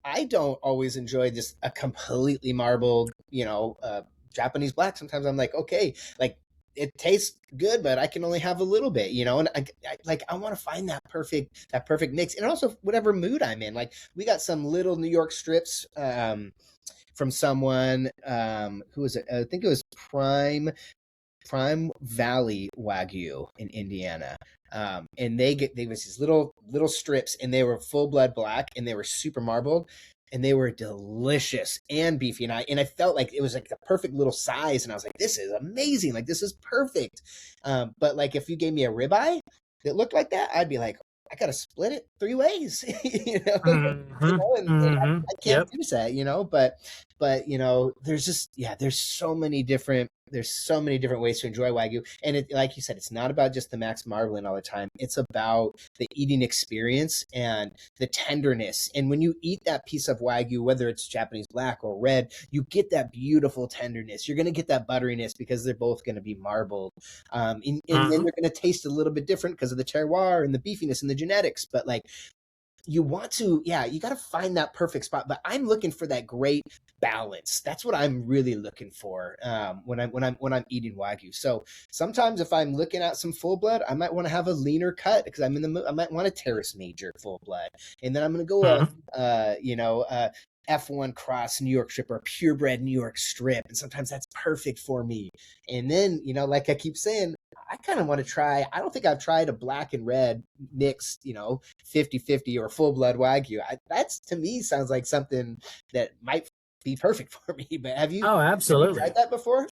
I don't always enjoy just a completely marbled, Japanese Black. Sometimes I'm like, okay, it tastes good, but I can only have a little bit, and I want to find that perfect mix, and also whatever mood I'm in. We got some little New York strips from someone who was it? I think it was Prime Valley Wagyu in Indiana, and they was these little strips, and they were full blood black, and they were super marbled, and they were delicious and beefy, and I felt like it was the perfect little size, and I was like, this is amazing, this is perfect. But if you gave me a ribeye that looked like that, I'd be like, I gotta split it 3 ways, and I can't do that, but there's just there's so many different ways to enjoy Wagyu, and it, like you said, it's not about just the max marbling all the time. It's about the eating experience and the tenderness. And when you eat that piece of Wagyu, whether it's Japanese Black or red, you get that beautiful tenderness. You're gonna get that butteriness because they're both gonna be marbled, and then they're gonna taste a little bit different because of the terroir and the beefiness and the genetics. But you want to, you got to find that perfect spot. But I'm looking for that great balance. That's what I'm really looking for when I'm eating Wagyu. So sometimes if I'm looking at some full blood, I might want to have a leaner cut because I might want a Terrace Major full blood, and then I'm going to go F1 cross New York strip or a purebred New York strip, and sometimes that's perfect for me. And then like I keep saying, I kind of want to try, I don't think I've tried a black and red mixed 50-50 or full blood Wagyu. That's, to me, sounds like something that might be perfect for me. But have you absolutely tried that before?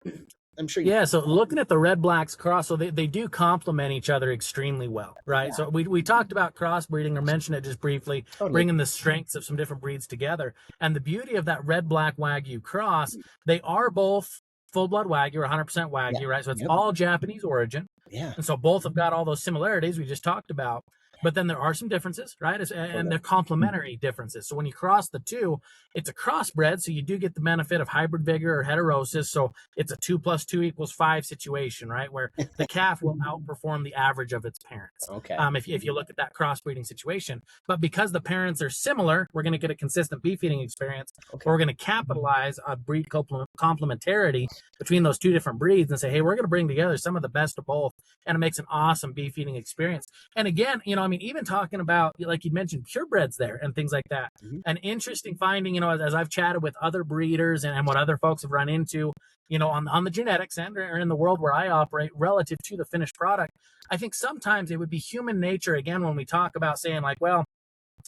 I'm sure. Yeah, so looking at the red blacks cross, so they do complement each other extremely well, right? Yeah. So we talked about crossbreeding or mentioned it just briefly, Totally. bringing the strengths of some different breeds together. And the beauty of that red black Wagyu cross, they are both full-blood Wagyu or 100% Wagyu, Yeah. right? So it's Yep. all Japanese origin. Yeah. And so both have got all those similarities we just talked about. But then there are some differences, right? And they're complementary differences. So when you cross the two, it's a crossbred. So you do get the benefit of hybrid vigor or heterosis. So it's a 2 + 2 = 5 situation, right? Where the calf will outperform the average of its parents. Okay. If you look at that crossbreeding situation. But because the parents are similar, we're going to get a consistent beef eating experience. Okay. We're going to capitalize on breed complementarity between those two different breeds and say, hey, we're going to bring together some of the best of both. And it makes an awesome beef eating experience. And again, even talking about, like you mentioned, purebreds there and things like that. Mm-hmm. An interesting finding, as I've chatted with other breeders and what other folks have run into, on the genetics end or in the world where I operate relative to the finished product, I think sometimes it would be human nature, again, when we talk about saying like, well,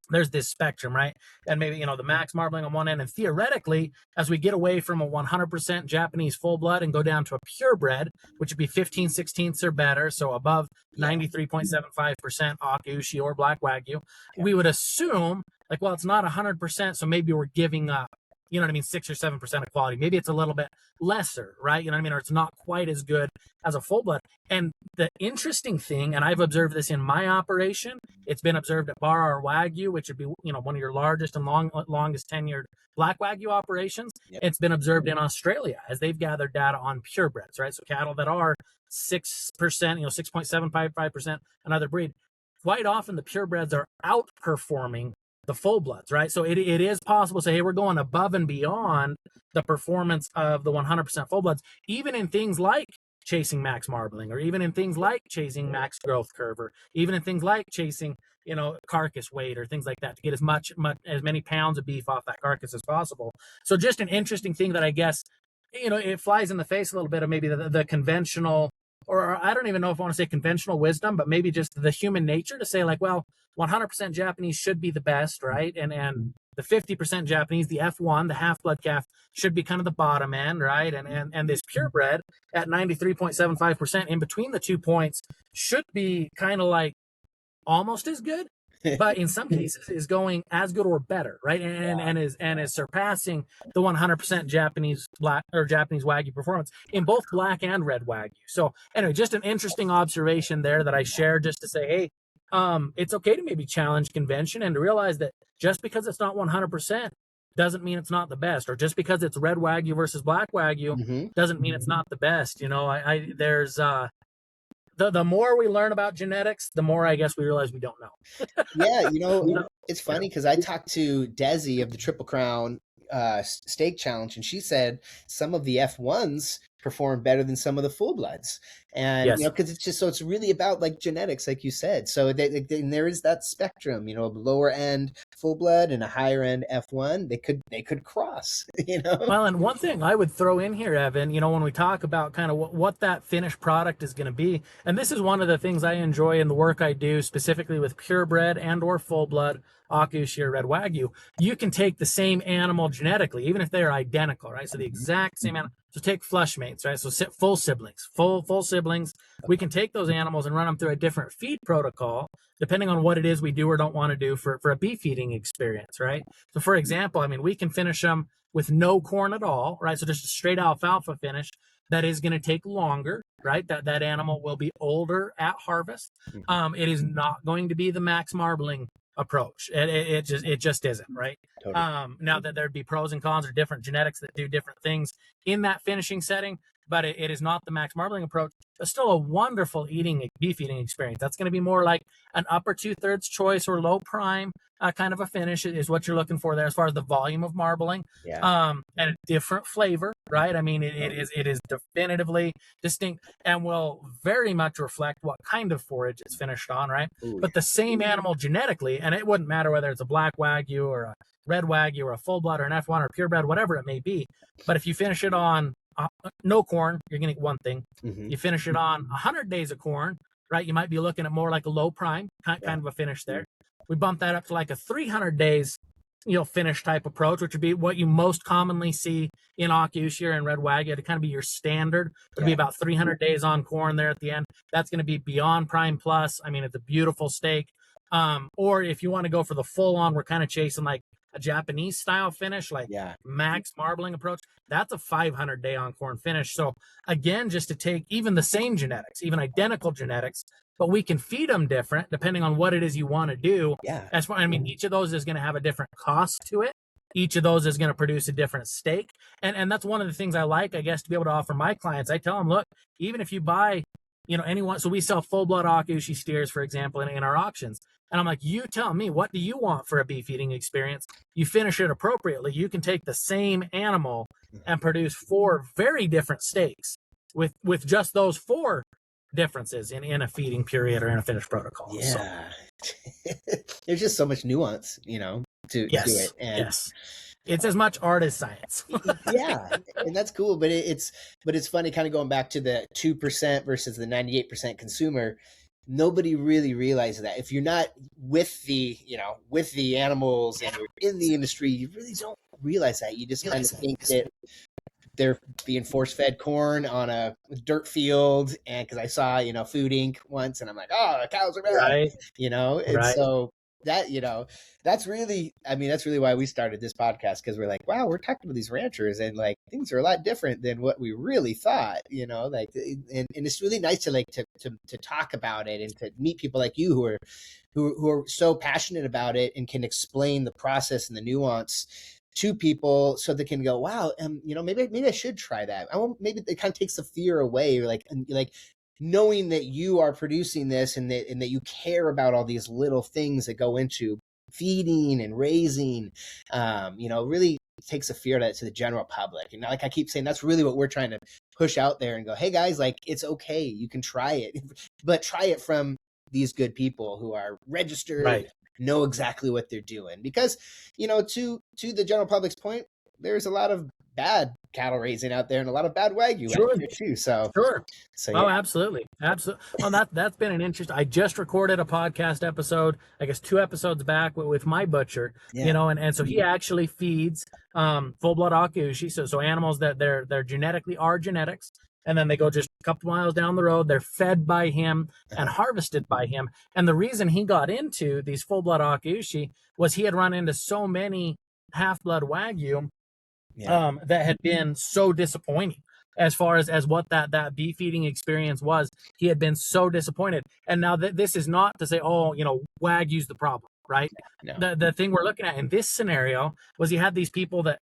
there's this spectrum, right? And maybe, the max marbling on one end. And theoretically, as we get away from a 100% Japanese full blood and go down to a purebred, which would be 15/16 or better, so above 93.75% Akaushi or Black Wagyu, we would assume, like, well, it's not 100%, so maybe we're giving up, 6 or 7% of quality. Maybe it's a little bit lesser, right? Or it's not quite as good as a full blood. And the interesting thing, and I've observed this in my operation, it's been observed at Bar Wagyu, which would be, one of your largest and longest tenured Black Wagyu operations. Yep. It's been observed in Australia as they've gathered data on purebreds, right? So cattle that are 6%, 6.755% another breed. Quite often the purebreds are outperforming the full bloods, right? So it is possible to say, hey, we're going above and beyond the performance of the 100% full bloods, even in things like chasing max marbling, or even in things like chasing max growth curve, or even in things like chasing, carcass weight or things like that to get as many pounds of beef off that carcass as possible. So just an interesting thing that I guess, it flies in the face a little bit of maybe the conventional, or I don't even know if I want to say conventional wisdom, but maybe just the human nature to say like, well, 100% Japanese should be the best, right? And the 50% Japanese, the F1, the half-blood calf, should be kind of the bottom end, right? And this purebred at 93.75% in between the 2 points should be kind of like almost as good, but in some cases is going as good or better, right? And is surpassing the 100% Japanese Black or Japanese Wagyu performance in both Black and Red Wagyu. So anyway, just an interesting observation there that I share just to say, hey, it's okay to maybe challenge convention and to realize that just because it's not 100% doesn't mean it's not the best, or just because it's Red Wagyu versus Black Wagyu doesn't mean it's not the best. There's the more we learn about genetics, the more I guess we realize we don't know. Yeah, it's funny because I talked to Desi of the Triple Crown Steak Challenge, and she said some of the F1s perform better than some of the full bloods, and because it's just, so it's really about like genetics, like you said. So there is that spectrum, a lower end full blood and a higher end F1. They could cross, Well, and one thing I would throw in here, Evan, when we talk about kind of what that finished product is going to be, and this is one of the things I enjoy in the work I do specifically with purebred and or full blood Akaushi or Red Wagyu, you can take the same animal genetically, even if they are identical, right? So the exact same animal. So take flush mates, right? So full siblings, full siblings. We can take those animals and run them through a different feed protocol, depending on what it is we do or don't want to do for a beef eating experience, right? So for example, we can finish them with no corn at all, right? So just a straight alfalfa finish. That is going to take longer, right? That animal will be older at harvest. It is not going to be the max marbling approach. It just isn't, right? Totally. Now that there'd be pros and cons or different genetics that do different things in that finishing setting, but it is not the max marbling approach. It's still a wonderful beef eating experience. That's going to be more like an upper 2/3 choice or low prime kind of a finish is what you're looking for there as far as the volume of marbling. And a different flavor, right? It is definitively distinct and will very much reflect what kind of forage it's finished on, right? But the same animal genetically, and it wouldn't matter whether it's a Black Wagyu or a Red Wagyu or a full blood or an F1 or purebred, whatever it may be. But if you finish it on no corn, you're going to get one thing. You finish it on 100 days of corn, right? You might be looking at more like a low prime kind of a finish there. We bump that up to like a 300 days finish type approach, which would be what you most commonly see in Akaushi and Red Wagyu to kind of be your standard. It'll be about 300 days on corn there at the end. That's going to be beyond prime plus. I mean, it's a beautiful steak. Or if you want to go for the full on, we're kind of chasing like a Japanese style finish, like max marbling approach. That's a 500-day on corn finish. So again, just to take even the same genetics, even identical genetics, but we can feed them different depending on what it is you want to do. As far, I mean, each of those is going to have a different cost to it. Each of those is going to produce a different steak. And that's one of the things I like, I guess, to be able to offer my clients. I tell them, look, even if you buy, anyone, so we sell full-blood Akaushi steers, for example, in our auctions. And I'm like, you tell me, what do you want for a beef eating experience? You finish it appropriately. You can take the same animal and produce 4 very different steaks with just those 4 differences in a feeding period or in a finish protocol. There's just so much nuance, to it. And it's as much art as science. And that's cool. But it's funny, kind of going back to the 2% versus the 98% consumer. Nobody really realizes that if you're not with the animals and you're in the industry, you really don't realize that. You just kind of think that they're being force-fed corn on a dirt field, and because I saw Food Inc. once, and I'm like, oh, the cows are bad, and so that that's really why we started this podcast, because we're like, wow, we're talking to these ranchers, and like things are a lot different than what we really thought, like, and it's really nice to to talk about it and to meet people like you who are so passionate about it and can explain the process and the nuance to people, so they can go, wow, maybe I should try that. Maybe it kind of takes the fear away, like knowing that you are producing this and that you care about all these little things that go into feeding and raising, really takes the fear to the general public. And like I keep saying, that's really what we're trying to push out there and go, hey guys, like, it's okay, you can try it, but try it from these good people who are registered, know exactly what they're doing. Because, to the general public's point, there's a lot of bad cattle raising out there and a lot of bad Wagyu out there too. So absolutely. Well, that's been an interest. I just recorded a podcast episode, I guess 2 episodes back with my butcher, and so he actually feeds full-blood Akaushi, so animals that they're genetically are genetics. And then they go just a couple miles down the road. They're fed by him and harvested by him. And the reason he got into these full-blood Akaushi was he had run into so many half-blood Wagyu that had been so disappointing as far as what that beef eating experience was. He had been so disappointed. And now this is not to say, Wagyu's the problem, right? No. The thing we're looking at in this scenario was he had these people that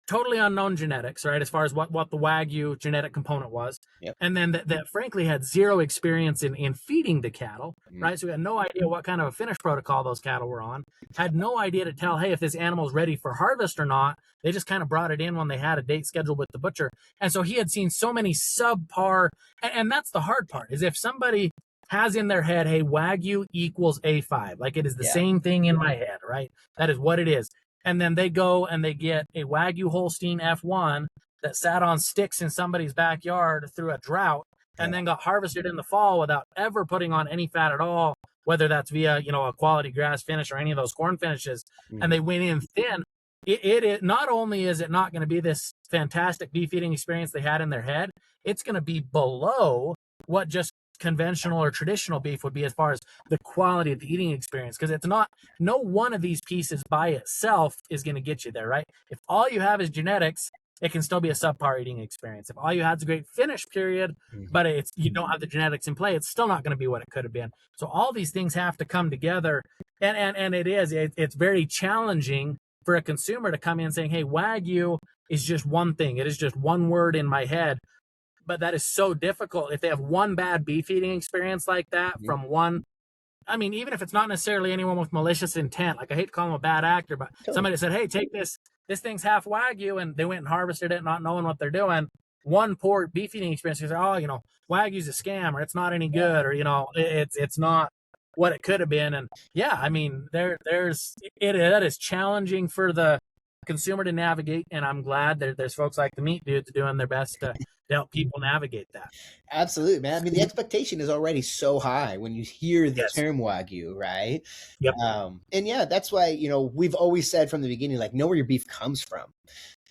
totally unknown genetics, right, as far as what the Wagyu genetic component was. And then that frankly had zero experience in feeding the cattle, right? So we had no idea what kind of a finish protocol those cattle were on, had no idea to tell, hey, if this animal's ready for harvest or not. They just kind of brought it in when they had a date scheduled with the butcher. And so he had seen so many subpar, and that's the hard part, is if somebody has in their head, hey, Wagyu equals A5, like it is the same thing in my head, right? That is what it is. And then they go and they get a Wagyu Holstein F1 that sat on sticks in somebody's backyard through a drought and then got harvested in the fall without ever putting on any fat at all, whether that's via, a quality grass finish or any of those corn finishes. And they went in thin. It not only is it not going to be this fantastic beef eating experience they had in their head, it's going to be below what just conventional or traditional beef would be as far as the quality of the eating experience, because it's not, no one of these pieces by itself is going to get you there, right? If all you have is genetics, it can still be a subpar eating experience. If all you had is a great finish period, but you don't have the genetics in play, it's still not going to be what it could have been. So all these things have to come together, and it's very challenging for a consumer to come in saying, hey, Wagyu is just one thing. It is just one word in my head. But that is so difficult. If they have one bad beef eating experience like that from one, I mean, even if it's not necessarily anyone with malicious intent, like I hate to call them a bad actor, but somebody said, hey, take this thing's half Wagyu, and they went and harvested it not knowing what they're doing. One poor beef eating experience, they say, oh, Wagyu's a scam, or it's not any good, or, it's not what it could have been. And I mean, that is challenging for the consumer to navigate, and I'm glad there's folks like the meat dudes doing their best to to help people navigate that. Absolutely, man. I mean, the expectation is already so high when you hear the Yes. term Wagyu, right? Yep. And yeah, that's why, we've always said from the beginning, like, know where your beef comes from.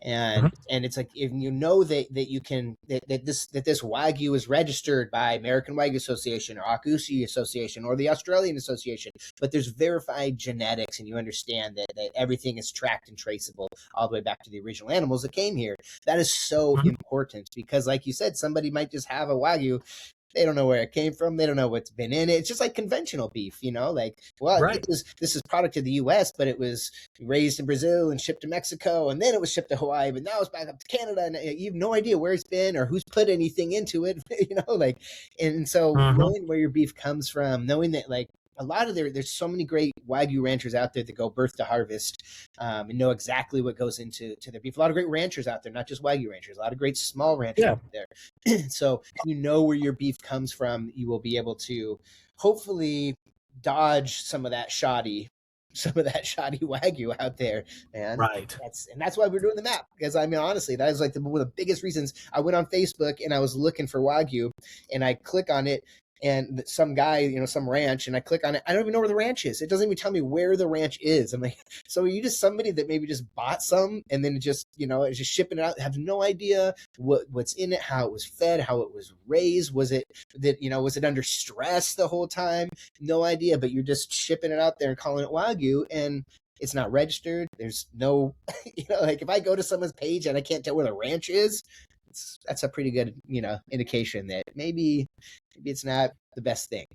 Mhm. And it's like, if you know that you can that this Wagyu is registered by American Wagyu Association or Akaushi Association or the Australian Association, but there's verified genetics, and you understand that everything is tracked and traceable all the way back to the original animals that came here. That is so Mhm. important, because like you said, somebody might just have a Wagyu. They don't know where it came from. They don't know what's been in it. It's just like conventional beef, like, well, Right. this is product of the U.S., but it was raised in Brazil and shipped to Mexico, and then it was shipped to Hawaii, but now it's back up to Canada, and you have no idea where it's been or who's put anything into it, like, and so Mhm. knowing where your beef comes from, knowing that, like, a lot of there's so many great Wagyu ranchers out there that go birth to harvest, and know exactly what goes into their beef. A lot of great ranchers out there, not just Wagyu ranchers, a lot of great small ranchers Yeah. out there. So if you know where your beef comes from, you will be able to hopefully dodge some of that shoddy Wagyu out there, man. Right. That's why we're doing the map, because I mean, honestly, that is like one of the biggest reasons. I went on Facebook and I was looking for Wagyu, and I click on it, and some guy, some ranch, and I click on it. I don't even know where the ranch is. It doesn't even tell me where the ranch is. I'm like, so are you just somebody that maybe just bought some and then just, it's just shipping it out, have no idea what's in it, how it was fed, how it was raised? Was it was it under stress the whole time? No idea, but you're just shipping it out there and calling it Wagyu, and it's not registered. There's no, like, if I go to someone's page and I can't tell where the ranch is, that's a pretty good, indication that maybe it's not the best thing,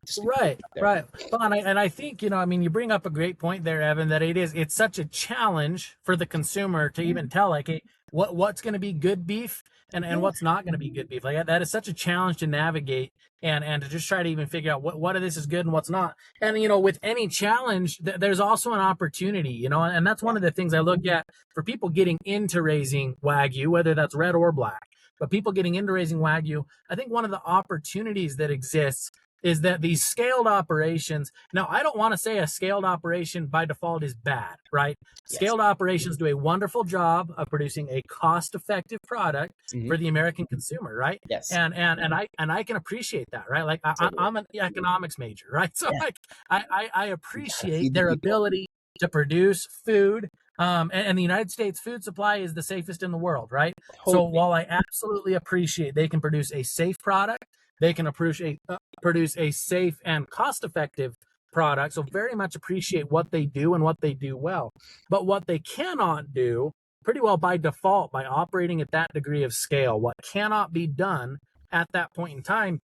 just Right, right. Well, and I think, I mean, you bring up a great point there, Evan, that it's such a challenge for the consumer to even tell, like, hey, what's going to be good beef and what's not going to be good beef. Like, that is such a challenge to navigate, and to just try to even figure out what of this is good and what's not. And, with any challenge, there's also an opportunity, and that's one of the things I look at for people getting into raising Wagyu, whether that's red or black. But people getting into raising Wagyu, I think one of the opportunities that exists is that these scaled operations, now I don't want to say a scaled operation by default is bad, right? Yes. Scaled operations do a wonderful job of producing a cost-effective product for the American consumer, right? Yes. And I can appreciate that, right? Like, I'm an economics major, right? So, like, I appreciate their ability to produce food. And the United States food supply is the safest in the world, right? So while I absolutely appreciate they can produce a safe product, they can produce a safe and cost-effective product. So very much appreciate what they do and what they do well. But what they cannot do, pretty well by default, by operating at that degree of scale, what cannot be done at that point in time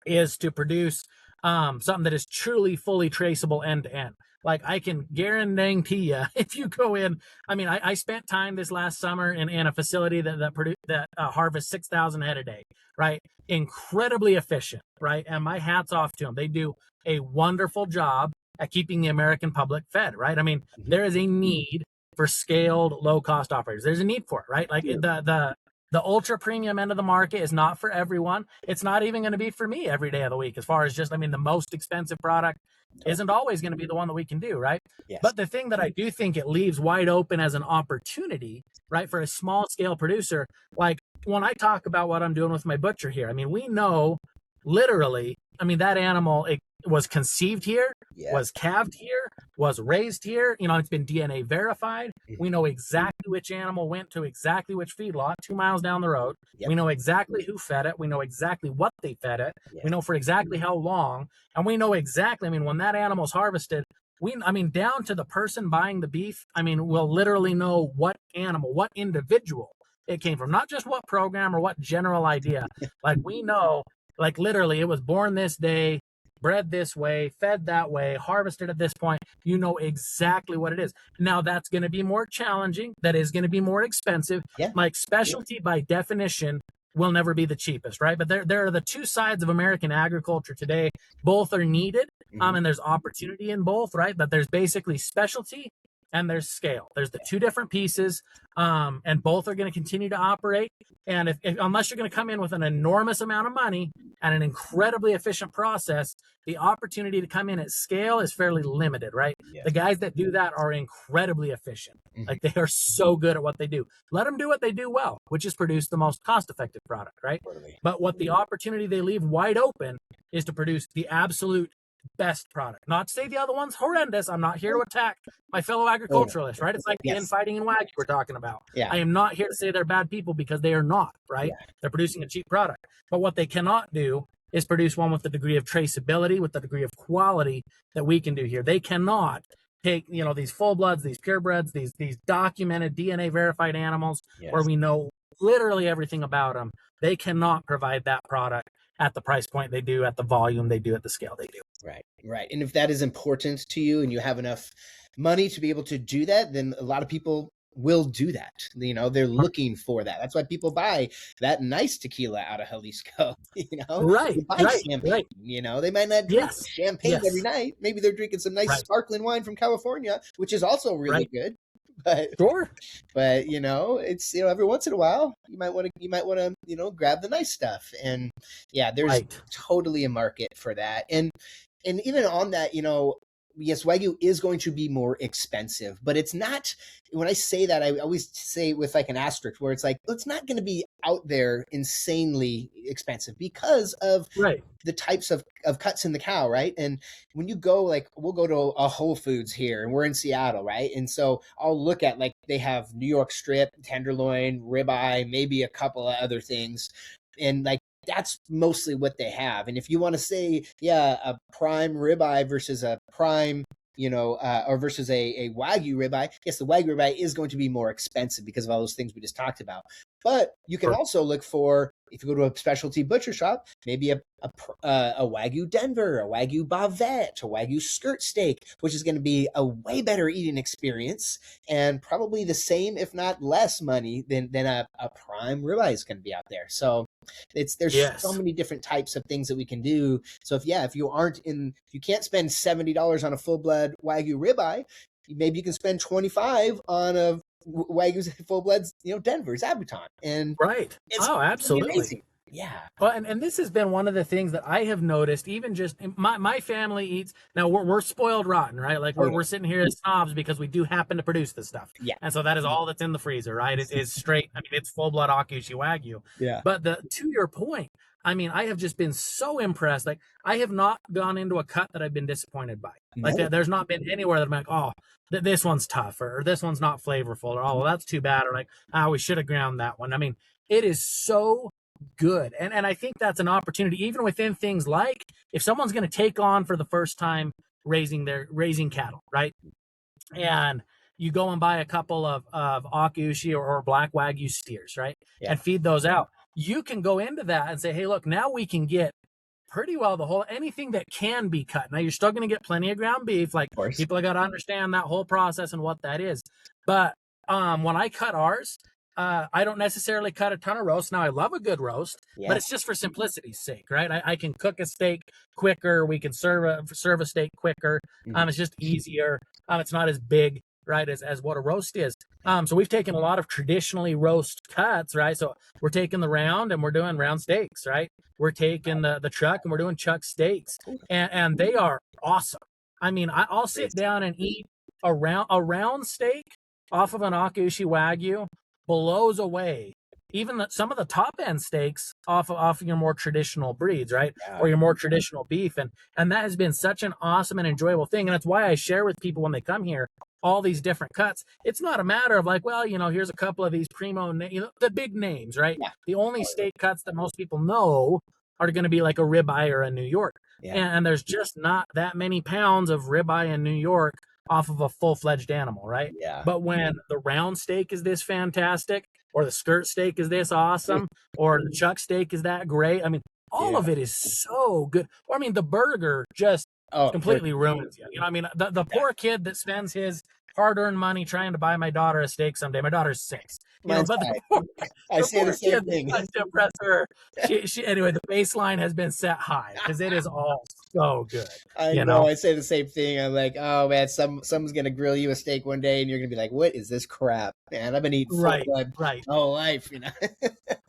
is to produce something that is truly fully traceable end to end. Like, I can guarantee you, if you go in, I mean, I spent time this last summer in a facility that harvests 6,000 head a day, right? Incredibly efficient, right? And my hat's off to them. They do a wonderful job at keeping the American public fed, right? I mean, there is a need for scaled, low cost operators. There's a need for it, right? Like, the ultra premium end of the market is not for everyone. It's not even going to be for me every day of the week, as far as just, I mean, the most expensive product isn't always going to be the one that we can do, right? Yes. But the thing that I do think it leaves wide open as an opportunity, right, for a small scale producer, like when I talk about what I'm doing with my butcher here, I mean, we know literally, I mean, that animal, it was conceived here, was calved here, was raised here. It's been DNA verified. We know exactly which animal went to exactly which feedlot 2 miles down the road. We know exactly who fed it. We know exactly what they fed it. We know for exactly how long. And we know exactly, I mean, when that animal's harvested, down to the person buying the beef, I mean, we'll literally know what animal, what individual it came from, not just what program or what general idea. Like, we know, like, literally, it was born this day, bred this way, fed that way, harvested at this point. You know exactly what it is. Now, that's going to be more challenging. That is going to be more expensive. Like, specialty by definition will never be the cheapest, right? But there are the two sides of American agriculture today. Both are needed, and there's opportunity in both, right? But there's basically specialty and there's scale. There's the two different pieces, and both are going to continue to operate. And if unless you're going to come in with an enormous amount of money and an incredibly efficient process, the opportunity to come in at scale is fairly limited, right? Yeah. The guys that do that are incredibly efficient. Mhm. Like, they are so good at what they do. Let them do what they do well, which is produce the most cost-effective product, right? Totally. But what the opportunity they leave wide open is to produce the absolute best product. Not to say the other one's horrendous. I'm not here to attack my fellow agriculturalists, right? It's like the infighting in Wagyu we're talking about. Yeah. I am not here to say they're bad people, because they are not, right? Yeah. They're producing a cheap product. But what they cannot do is produce one with the degree of traceability, with the degree of quality that we can do here. They cannot take, these Fullbloods, these Purebreds, these documented DNA verified animals where we know literally everything about them. They cannot provide that product at the price point they do, at the volume they do, at the scale they do. Right. And if that is important to you and you have enough money to be able to do that, then a lot of people will do that. They're looking for that. That's why people buy that nice tequila out of Jalisco. Right. They buy champagne. They might not drink champagne every night. Maybe they're drinking some nice sparkling wine from California, which is also really good. But it's every once in a while you might want to grab the nice stuff, and there's totally a market for that. And even on that, yes, Wagyu is going to be more expensive, but it's not. When I say that, I always say with like an asterisk, where it's like, it's not going to be out there insanely expensive because of the types of cuts in the cow, right? And when you go, like, we'll go to a Whole Foods here, and we're in Seattle, right? And so I'll look at, like, they have New York strip, tenderloin, ribeye, maybe a couple of other things, and like, that's mostly what they have. And if you want to say, a prime ribeye versus a prime, or versus a Wagyu ribeye, yes, the Wagyu ribeye is going to be more expensive because of all those things we just talked about. But you can also look for, if you go to a specialty butcher shop, maybe a Wagyu Denver, a Wagyu bavette, a Wagyu skirt steak, which is going to be a way better eating experience and probably the same, if not less money than a prime ribeye is going to be out there. So there's so many different types of things that we can do. So if you can't spend $70 on a full-blood Wagyu ribeye, maybe you can spend $25 on a Wagyu's Fullbloods, Denver's Abuton. And it's absolutely amazing. Yeah. Well, and this has been one of the things that I have noticed, even just my family eats. Now we're spoiled rotten, right? Like we're sitting here as snobs because we do happen to produce this stuff. Yeah. And so that is all that's in the freezer, right? It is straight. I mean, it's full-blood Akaushi Wagyu. Yeah. But to your point, I mean, I have just been so impressed. Like, I have not gone into a cut that I've been disappointed by. Like, there's not been anywhere that I'm like, oh, this one's tough, or this one's not flavorful, or, oh, well, that's too bad, or like, we should have ground that one. I mean, it is so good. And I think that's an opportunity, even within things like, if someone's going to take on for the first time raising cattle, right? And you go and buy a couple of Akaushi or Black Wagyu steers, right? And feed those out. You can go into that and say, hey, look, now we can get pretty well anything that can be cut. Now, you're still going to get plenty of ground beef. Like, people have got to understand that whole process and what that is. But when I cut ours, I don't necessarily cut a ton of roast. Now, I love a good roast, but it's just for simplicity's sake, right? I can cook a steak quicker. We can serve a steak quicker. It's just easier. It's not as big, right, as what a roast is. So we've taken a lot of traditionally roast cuts, right? So we're taking the round and we're doing round steaks, right? We're taking the chuck and we're doing chuck steaks, and they are awesome. I mean, I'll sit down and eat a round steak off of an Akaushi Wagyu blows away even some of the top end steaks off of your more traditional breeds, right? Or your more traditional beef, and that has been such an awesome and enjoyable thing. And that's why I share with people when they come here all these different cuts. It's not a matter of like, well, here's a couple of these primo, the big names, right? The only steak cuts that most people know are going to be like a ribeye or a New York. And there's just not that many pounds of ribeye in New York off of a full-fledged animal, right? But when the round steak is this fantastic, or the skirt steak is this awesome, or the chuck steak is that great, I mean, all of it is so good. Or I mean, the burger just completely ruins you. I mean, the poor kid that spends his hard-earned money trying to buy my daughter a steak someday. My daughter's 6. But I say the same thing. To impress her. She anyway, the baseline has been set high because it is all so good. I You know. know, I say the same thing. I'm like, oh man, someone's gonna grill you a steak one day, and you're gonna be like, what is this crap, man? I've been eating full right, blood right. my whole life, you know.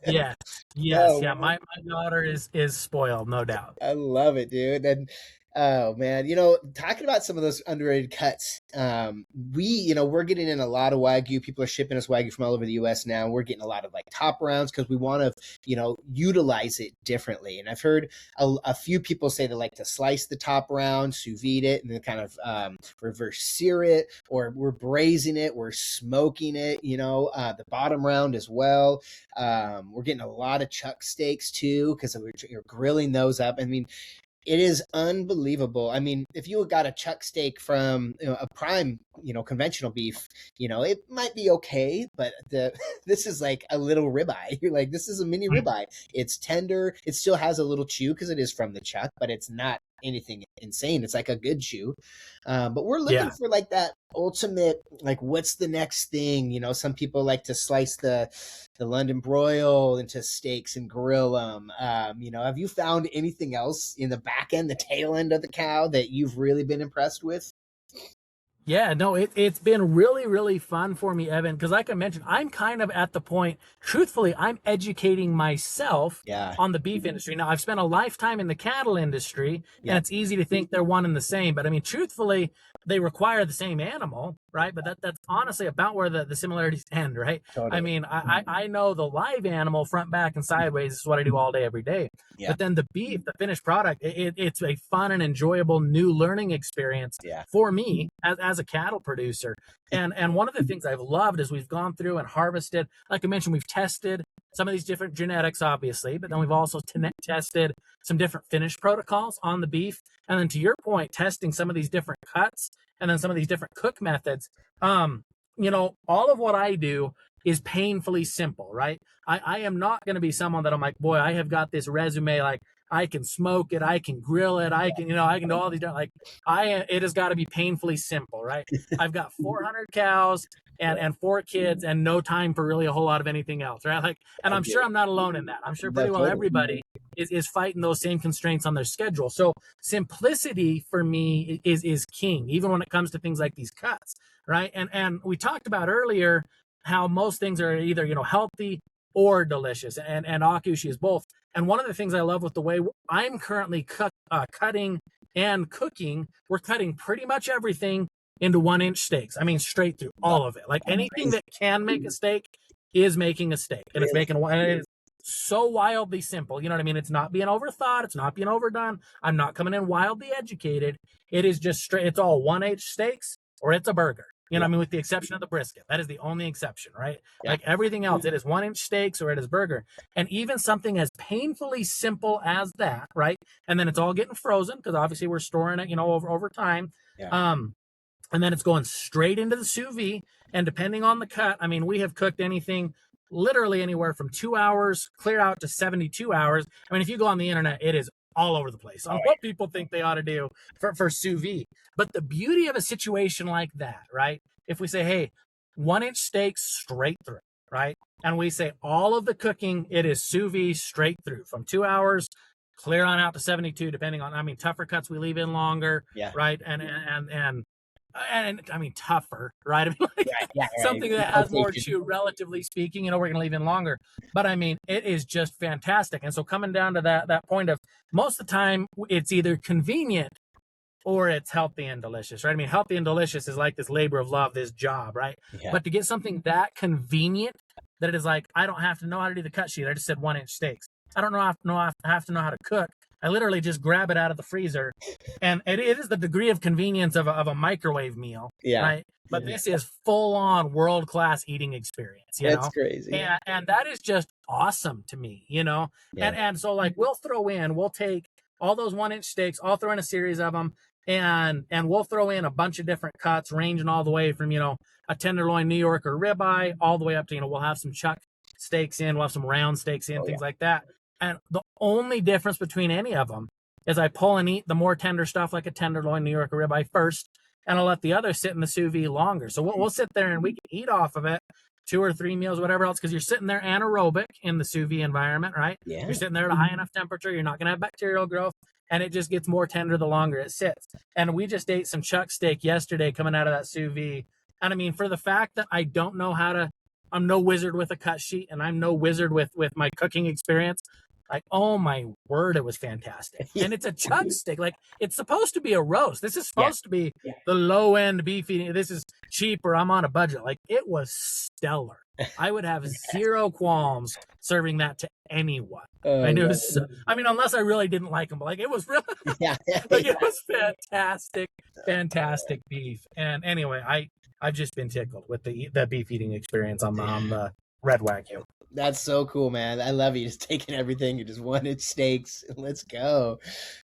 Yes, yes, Oh yeah. man. My daughter is spoiled, no doubt. I love it, dude. And oh man, you know, talking about some of those underrated cuts, we're getting in a lot of Wagyu. People are shipping us Wagyu from all over the US now. We're getting a lot of like top rounds because we want to, utilize it differently. And I've heard a few people say they like to slice the top round, sous vide it, and then kind of reverse sear it, or we're braising it, we're smoking it, the bottom round as well. We're getting a lot of chuck steaks too because we're grilling those up. I mean, it is unbelievable. I mean, if you got a chuck steak from a prime, conventional beef, it might be okay, but this is like a little ribeye. You're like, this is a mini ribeye. It's tender. It still has a little chew because it is from the chuck, but it's not anything insane. It's like a good chew. But we're looking for like that ultimate, like, what's the next thing? Some people like to slice the London broil into steaks and grill them. Have you found anything else in the back end, the tail end of the cow that you've really been impressed with? Yeah, no, it's been really, really fun for me, Evan, because like I mentioned, I'm kind of at the point, truthfully, I'm educating myself on the beef industry. Now, I've spent a lifetime in the cattle industry, and it's easy to think they're one and the same. But I mean, truthfully, they require the same animal, right? But that's honestly about where the similarities end, right? Totally. I mean, I know the live animal front, back, and sideways is what I do all day, every day. Yeah. But then the beef, the finished product, it's a fun and enjoyable new learning experience for me as a cattle producer. And one of the things I've loved is we've gone through and harvested, like I mentioned, we've tested some of these different genetics, obviously, but then we've also tested some different finish protocols on the beef. And then to your point, testing some of these different cuts and then some of these different cook methods. All of what I do is painfully simple, right? I am not going to be someone that I'm like, boy, I have got this resume, like I can smoke it, I can grill it, I can do all these different, it has got to be painfully simple, right? I've got 400 cows and 4 kids and no time for really a whole lot of anything else, right? And I'm sure I'm not alone in that. I'm sure pretty well everybody is fighting those same constraints on their schedule. So simplicity for me is king, even when it comes to things like these cuts, right? And we talked about earlier how most things are either, healthy or delicious, and Akaushi is both. And one of the things I love with the way I'm currently cutting and cooking, we're cutting pretty much everything into 1-inch steaks. I mean, straight through all of it. Like anything that can make a steak is making a steak, and it's making one. It is so wildly simple. You know what I mean? It's not being overthought. It's not being overdone. I'm not coming in wildly educated. It is just straight. It's all 1-inch steaks or it's a burger. You know what I mean? With the exception of the brisket. That is the only exception, right? Yeah. Like everything else, it is 1-inch steaks or it is burger. And even something as painfully simple as that, right? And then it's all getting frozen because obviously we're storing it, over time. Yeah. And then it's going straight into the sous vide. And depending on the cut, I mean, we have cooked anything literally anywhere from 2 hours clear out to 72 hours. I mean, if you go on the internet, it is all over the place on what people think they ought to do for sous vide. But the beauty of a situation like that, right? If we say, hey, 1-inch steaks straight through, right? And we say all of the cooking, it is sous vide straight through from 2 hours clear on out to 72, depending on, I mean, tougher cuts we leave in longer, right? And I mean, tougher, right? I mean, something that has more chew, relatively speaking, we're going to leave in longer. But I mean, it is just fantastic. And so coming down to that point of most of the time, it's either convenient or it's healthy and delicious, right? I mean, healthy and delicious is like this labor of love, this job, right? Yeah. But to get something that convenient, that it is like, I don't have to know how to do the cut sheet. I just said 1-inch steaks. I don't have to know how to cook. I literally just grab it out of the freezer, and it is the degree of convenience of a microwave meal, right? But this is full-on world-class eating experience, That's crazy. And that is just awesome to me, And so, like, we'll take all those 1-inch steaks, I'll throw in a series of them, and we'll throw in a bunch of different cuts, ranging all the way from, a tenderloin New York or ribeye, all the way up to, we'll have some chuck steaks in, we'll have some round steaks in, things like that. And the only difference between any of them is I pull and eat the more tender stuff like a tenderloin New York or ribeye first, and I'll let the other sit in the sous vide longer. So we'll sit there and we can eat off of it 2 or 3 meals, whatever else, because you're sitting there anaerobic in the sous vide environment, right? Yeah. You're sitting there at a high enough temperature. You're not going to have bacterial growth. and it just gets more tender the longer it sits. And we just ate some chuck steak yesterday coming out of that sous vide. And I mean, for the fact that I don't know how to, I'm no wizard with a cut sheet, and I'm no wizard with my cooking experience. Like, oh my word, it was fantastic. And it's a chuck steak. Like, it's supposed to be a roast. This is supposed to be the low end beef eating. This is cheaper. I'm on a budget. Like, it was stellar. I would have zero qualms serving that to anyone. I knew. I mean, unless I really didn't like them, but like, it was really, like, it was fantastic beef. And anyway, I've just been tickled with the beef eating experience on the Red Wagyu. That's so cool, man. I love you just taking everything. You just 1-inch steaks. Let's go.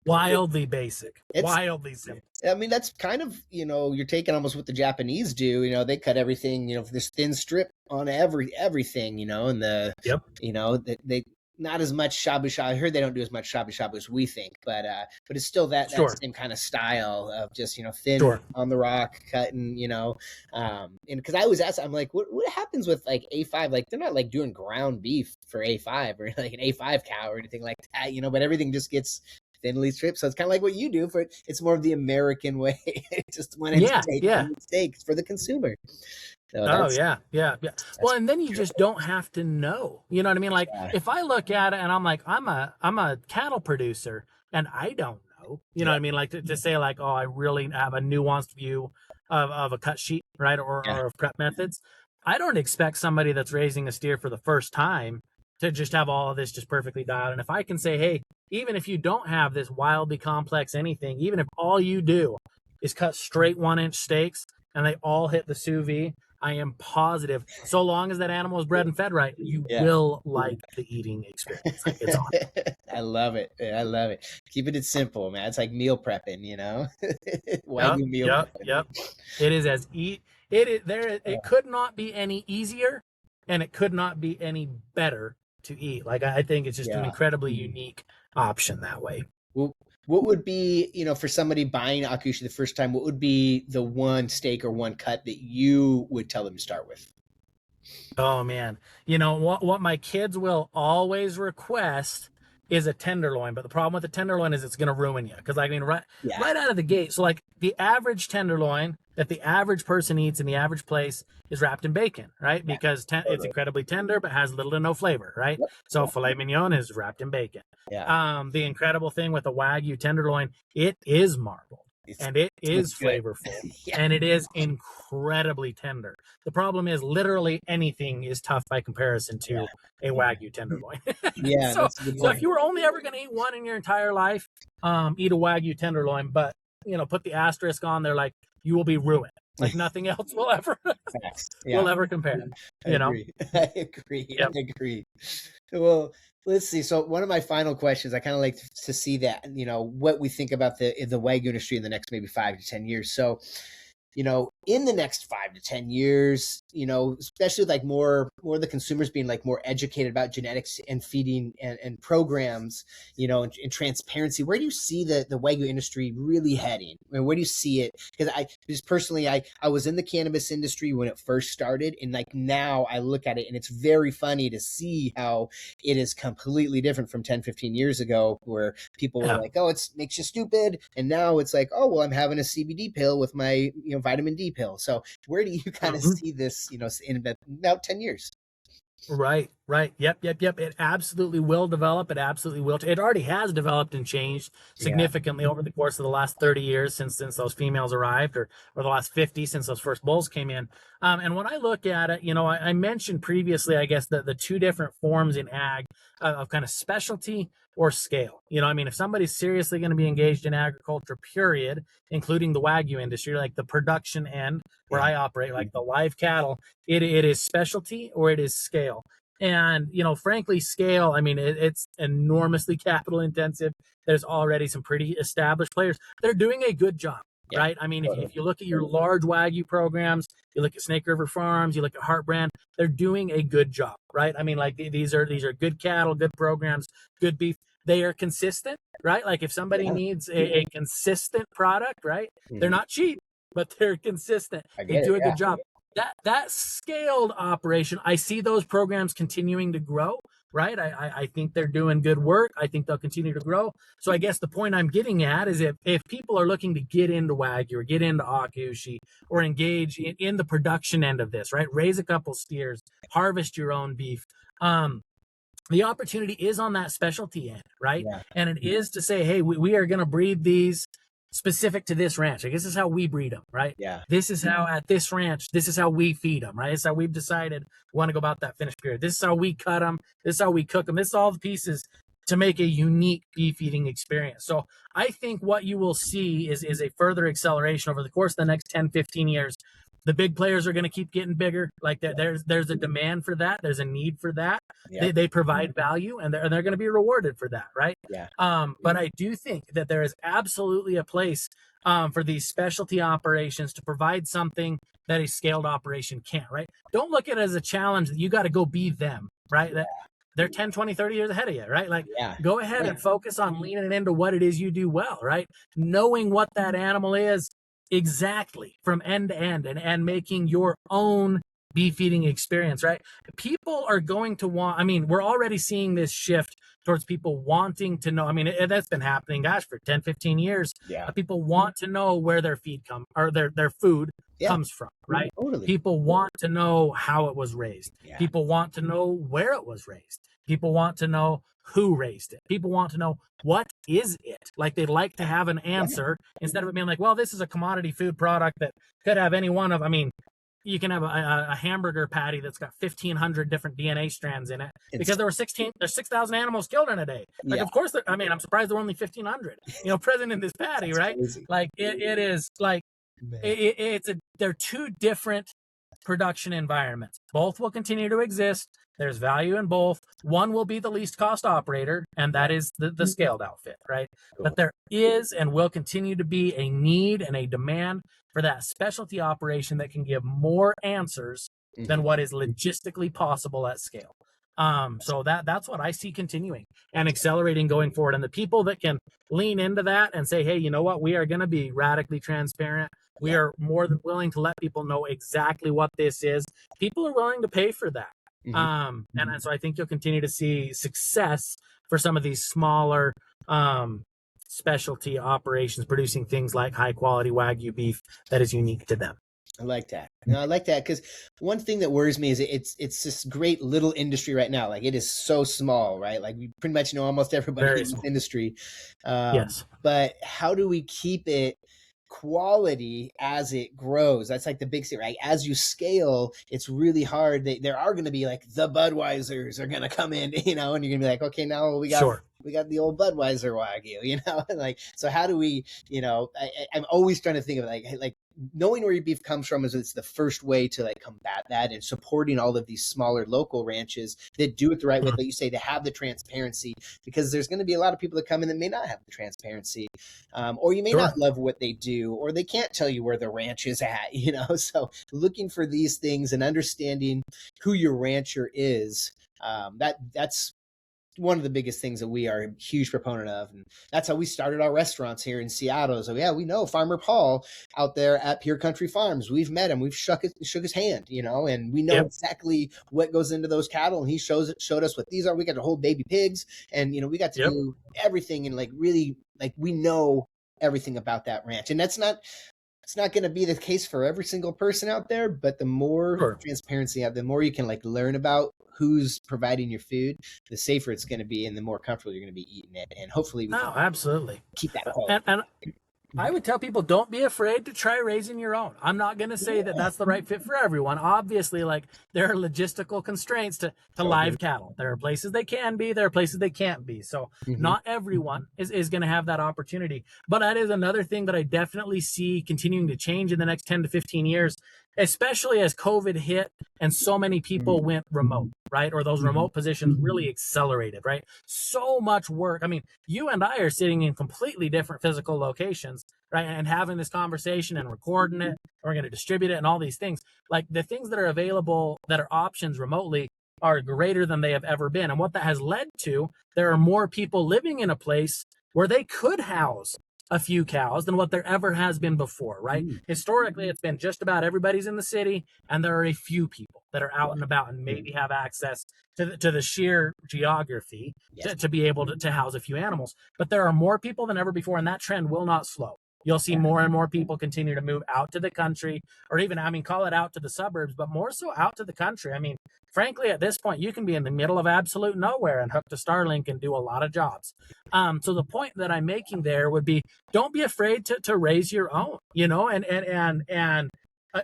Wildly basic. Wildly simple. I mean, that's kind of, you're taking almost what the Japanese do. They cut everything, this thin strip on everything, and they not as much shabu-shabu. I heard they don't do as much shabu-shabu as we think, but it's still that same kind of style of just, thin on the rock cutting, and because I always ask, I'm like, what happens with like A5? Like, they're not like doing ground beef for A5 or like an A5 cow or anything like that, but everything just gets thinly stripped. So it's kind of like what you do it's more of the American way. Just one steaks for the consumer. So yeah. Well, and then you just don't have to know. You know what I mean? Like, if I look at it and I'm like, I'm a cattle producer and I don't know. You know what I mean? Like to say like, oh, I really have a nuanced view of a cut sheet, right, or of prep methods. I don't expect somebody that's raising a steer for the first time to just have all of this just perfectly dialed. And if I can say, hey, even if you don't have this wildly complex anything, even if all you do is cut straight 1-inch steaks and they all hit the sous vide, I am positive, so long as that animal is bred and fed right, you will like the eating experience. Like, it's awesome. I love it. I love it. Keeping it simple, man. It's like meal prepping, Wagyu meal prepping. Yep. It is it could not be any easier, and it could not be any better to eat. Like, I think it's just an incredibly unique option that way. Well, what would be, for somebody buying Akaushi the first time, what would be the one steak or one cut that you would tell them to start with? Oh man, what my kids will always request is a tenderloin, but the problem with the tenderloin is it's going to ruin you, because right out of the gate. So like, the average tenderloin that the average person eats in the average place is wrapped in bacon, right? Because it's incredibly tender but has little to no flavor, right? So filet mignon is wrapped in bacon. The incredible thing with the Wagyu tenderloin, it is marbled. And it is flavorful, and it is incredibly tender. The problem is, literally anything is tough by comparison to a Wagyu tenderloin. So if you were only ever going to eat one in your entire life, eat a Wagyu tenderloin. But put the asterisk on there, like, you will be ruined. Like, nothing else will ever will ever compare. I agree. Yep. I agree. Well, let's see. So one of my final questions, I kind of like to see that, what we think about the Wagyu industry in the next maybe 5 to 10 years. So, in the next 5 to 10 years, especially like more of the consumers being like more educated about genetics and feeding and programs, and transparency, where do you see the Wagyu industry really heading? I mean, where do you see it? Because I was in the cannabis industry when it first started, and like now I look at it and it's very funny to see how it is completely different from 10, 15 years ago, where people were like, oh, it makes you stupid. And now it's like, oh, well, I'm having a CBD pill with my, vitamin D pill. So where do you kind of see this, in about 10 years? Right. Yep. It absolutely will develop. It absolutely will. It already has developed and changed significantly over the course of the last 30 years since those females arrived, or the last 50 since those first bulls came in. And when I look at it, I mentioned previously, I guess, the two different forms in ag of kind of specialty or scale. If somebody's seriously going to be engaged in agriculture, period, including the Wagyu industry, like the production end where I operate, like the live cattle, it is specialty or it is scale. And, frankly, scale, it's enormously capital intensive. There's already some pretty established players. They're doing a good job, right? If you look at your large Wagyu programs, you look at Snake River Farms, you look at Heartbrand, they're doing a good job, right? These are good cattle, good programs, good beef. They are consistent, right? Like, if somebody needs a consistent product, right? They're not cheap, but they're consistent. They do a good job. That scaled operation, I see those programs continuing to grow, right? I think they're doing good work. I think they'll continue to grow. So I guess the point I'm getting at is if people are looking to get into Wagyu or get into Akaushi or engage in the production end of this, right? Raise a couple steers, harvest your own beef. The opportunity is on that specialty end, right? Yeah. And it is to say, hey, we are going to breed these specific to this ranch. Like, this is how we breed them, right? Yeah. This is how at this ranch, this is how we feed them, right? This is how we've decided we want to go about that finish period. This is how we cut them. This is how we cook them. This is all the pieces to make a unique beef eating experience. So I think what you will see is a further acceleration over the course of the next 10, 15 years. The big players are going to keep getting bigger. Like there's a demand for that. There's a need for that. Yeah. They provide value, and they're going to be rewarded for that, right? Yeah. But I do think that there is absolutely a place for these specialty operations to provide something that a scaled operation can't, right? Don't look at it as a challenge that you got to go be them, right? That they're 10, 20, 30 years ahead of you, right? Like, go ahead and focus on leaning into what it is you do well, right? Knowing what that animal is exactly from end to end, and making your own beef eating experience, right? People are going to want, I mean, we're already seeing this shift towards people wanting to know. I mean, that's been happening, gosh, for 10, 15 years. Yeah. People want to know where their feed their food comes from, right? Totally. People want to know how it was raised. Yeah. People want to know where it was raised. People want to know who raised it. People want to know, what is it? Like, they'd like to have an answer instead of it being like, well, this is a commodity food product that could have any one of, I mean, you can have a hamburger patty that's got 1,500 different DNA strands in it because there's 6,000 animals killed in a two Like, of course, I mean, I'm surprised there were only 1,500, present in this patty, right? Crazy. Like, it is like, they're two different production environments. Both will continue to exist. There's value in both. One will be the least cost operator, and that is the scaled outfit, right? Cool. But there is and will continue to be a need and a demand for that specialty operation that can give more answers than what is logistically possible at scale. So that's what I see continuing and accelerating going forward. And the people that can lean into that and say, hey, you know what, we are going to be radically transparent. We are more than willing to let people know exactly what this is. People are willing to pay for that. And so I think you'll continue to see success for some of these smaller specialty operations producing things like high quality Wagyu beef that is unique to them. I like that. No, I like that, because one thing that worries me is it's this great little industry right now. Like, it is so small, right? Like, we pretty much know almost everybody in this industry. Yes. But how do we keep it quality as it grows? That's like the big thing, right? As you scale, it's really hard. There are going to be like the Budweisers are going to come in, and you're going to be like, okay, now we got the old Budweiser Wagyu, like, so how do we, I'm always trying to think of like knowing where your beef comes from is the first way to like combat that, and supporting all of these smaller local ranches that do it the right way, like you say, to have the transparency, because there's going to be a lot of people that come in that may not have the transparency, or you may not love what they do, or they can't tell you where the ranch is at, so looking for these things and understanding who your rancher is, that's one of the biggest things that we are a huge proponent of. And that's how we started our restaurants here in Seattle. So yeah, we know Farmer Paul out there at Pure Country Farms. We've met him. We've shook his hand, and we know exactly what goes into those cattle. And he showed us what these are. We got to hold baby pigs, and, we got to do everything. And like, really, like, we know everything about that ranch. And it's not going to be the case for every single person out there, but the more transparency you have, the more you can like learn about who's providing your food, the safer it's going to be, and the more comfortable you're going to be eating it. And hopefully we can absolutely keep that quality. And I would tell people, don't be afraid to try raising your own. I'm not going to say that that's the right fit for everyone. Obviously, like, there are logistical constraints to live cattle. There are places they can be, there are places they can't be. So not everyone is going to have that opportunity. But that is another thing that I definitely see continuing to change in the next 10 to 15 years, especially as COVID hit and so many people went remote, right? Or those remote positions really accelerated, right? So much work. I mean, you and I are sitting in completely different physical locations, right? And having this conversation and recording it, we're going to distribute it and all these things. Like, the things that are available, that are options remotely, are greater than they have ever been. And what that has led to, there are more people living in a place where they could house a few cows than what there ever has been before, right? Historically, it's been just about everybody's in the city, and there are a few people that are out and about and maybe have access to the sheer geography to be able to house a few animals. But there are more people than ever before, and that trend will not slow. You'll see more and more people continue to move out to the country, or even, I mean, call it out to the suburbs, but more so out to the country. I mean, frankly, at this point, you can be in the middle of absolute nowhere and hook to Starlink and do a lot of jobs. So the point that I'm making there would be, don't be afraid to raise your own, you know, and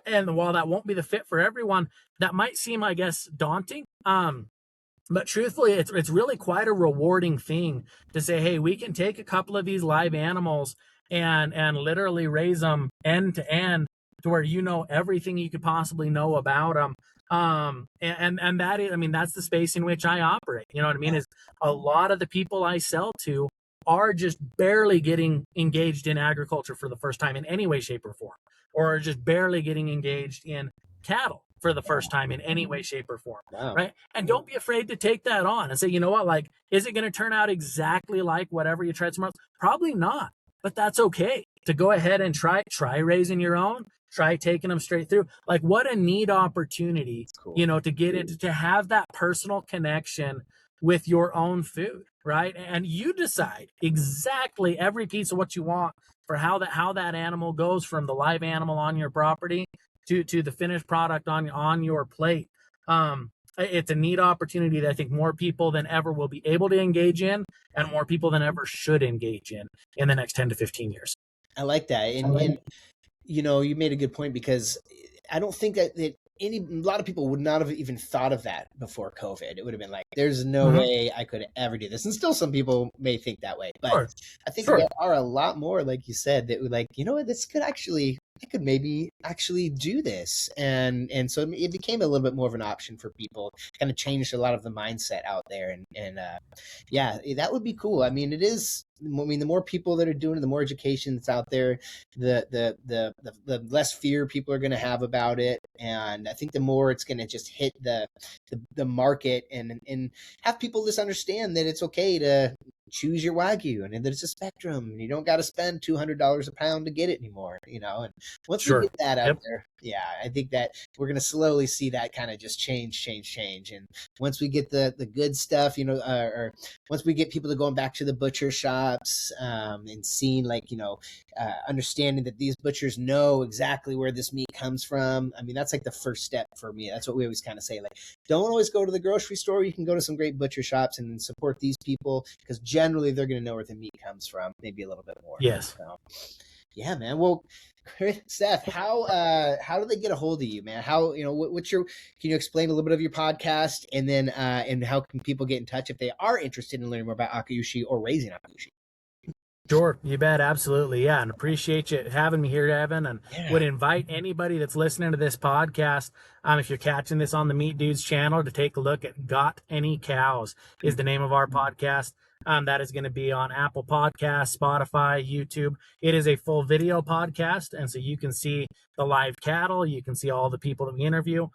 while that won't be the fit for everyone, that might seem, I guess, daunting. But truthfully, it's really quite a rewarding thing to say, hey, we can take a couple of these live animals and literally raise them end to end to where you know everything you could possibly know about them. And that is, I mean, that's the space in which I operate. You know what I mean? Is a lot of the people I sell to are just barely getting engaged in agriculture for the first time in any way, shape, or form, or just barely getting engaged in cattle for the first time in any way, shape, or form. Right? And don't be afraid to take that on and say, you know what, like, is it going to turn out exactly like whatever you tried somewhere else? Probably not, but that's okay to go ahead and try raising your own, try taking them straight through. Like, what a neat opportunity, you know, to get into, to have that personal connection with your own food, right? And you decide exactly every piece of what you want for how that animal goes from the live animal on your property to the finished product on your plate. It's a neat opportunity that I think more people than ever will be able to engage in, and more people than ever should engage in the next 10 to 15 years. I like that. And you know, you made a good point, because I don't think that a lot of people would not have even thought of that before COVID. It would have been like, there's no way I could ever do this. And still some people may think that way, but I think there are a lot more, like you said, that would like, you know what, this could actually, I could maybe actually do this. And so it became a little bit more of an option for people, kind of changed a lot of the mindset out there. And yeah, that would be cool. I mean, it is, I mean, the more people that are doing it, the more education that's out there, the less fear people are going to have about it. And I think the more it's going to just hit the market and have people just understand that it's okay to choose your Wagyu, and there's a spectrum, and you don't got to spend $200 a pound to get it anymore, you know. And once we get that out there, yeah, I think that we're going to slowly see that kind of just change. And once we get the good stuff, you know, or once we get people to going back to the butcher shops, and seeing, like, you know, understanding that these butchers know exactly where this meat comes from. I mean, that's like the first step for me. That's what we always kind of say, like, don't always go to the grocery store. You can go to some great butcher shops and support these people, because generally they're going to know where the meat comes from, maybe a little bit more. Yes. So, yeah, man. Well, Seth, how do they get a hold of you, man? How, you know, what's your, can you explain a little bit of your podcast, and then and how can people get in touch if they are interested in learning more about Akaushi or raising Akaushi? Sure, you bet, absolutely, yeah, and appreciate you having me here, Evan, and would invite anybody that's listening to this podcast, if you're catching this on the Meat Dudes channel, to take a look at Got Any Cows is the name of our podcast. That is going to be on Apple Podcasts, Spotify, YouTube. It is a full video podcast, and so you can see the live cattle. You can see all the people that we interview.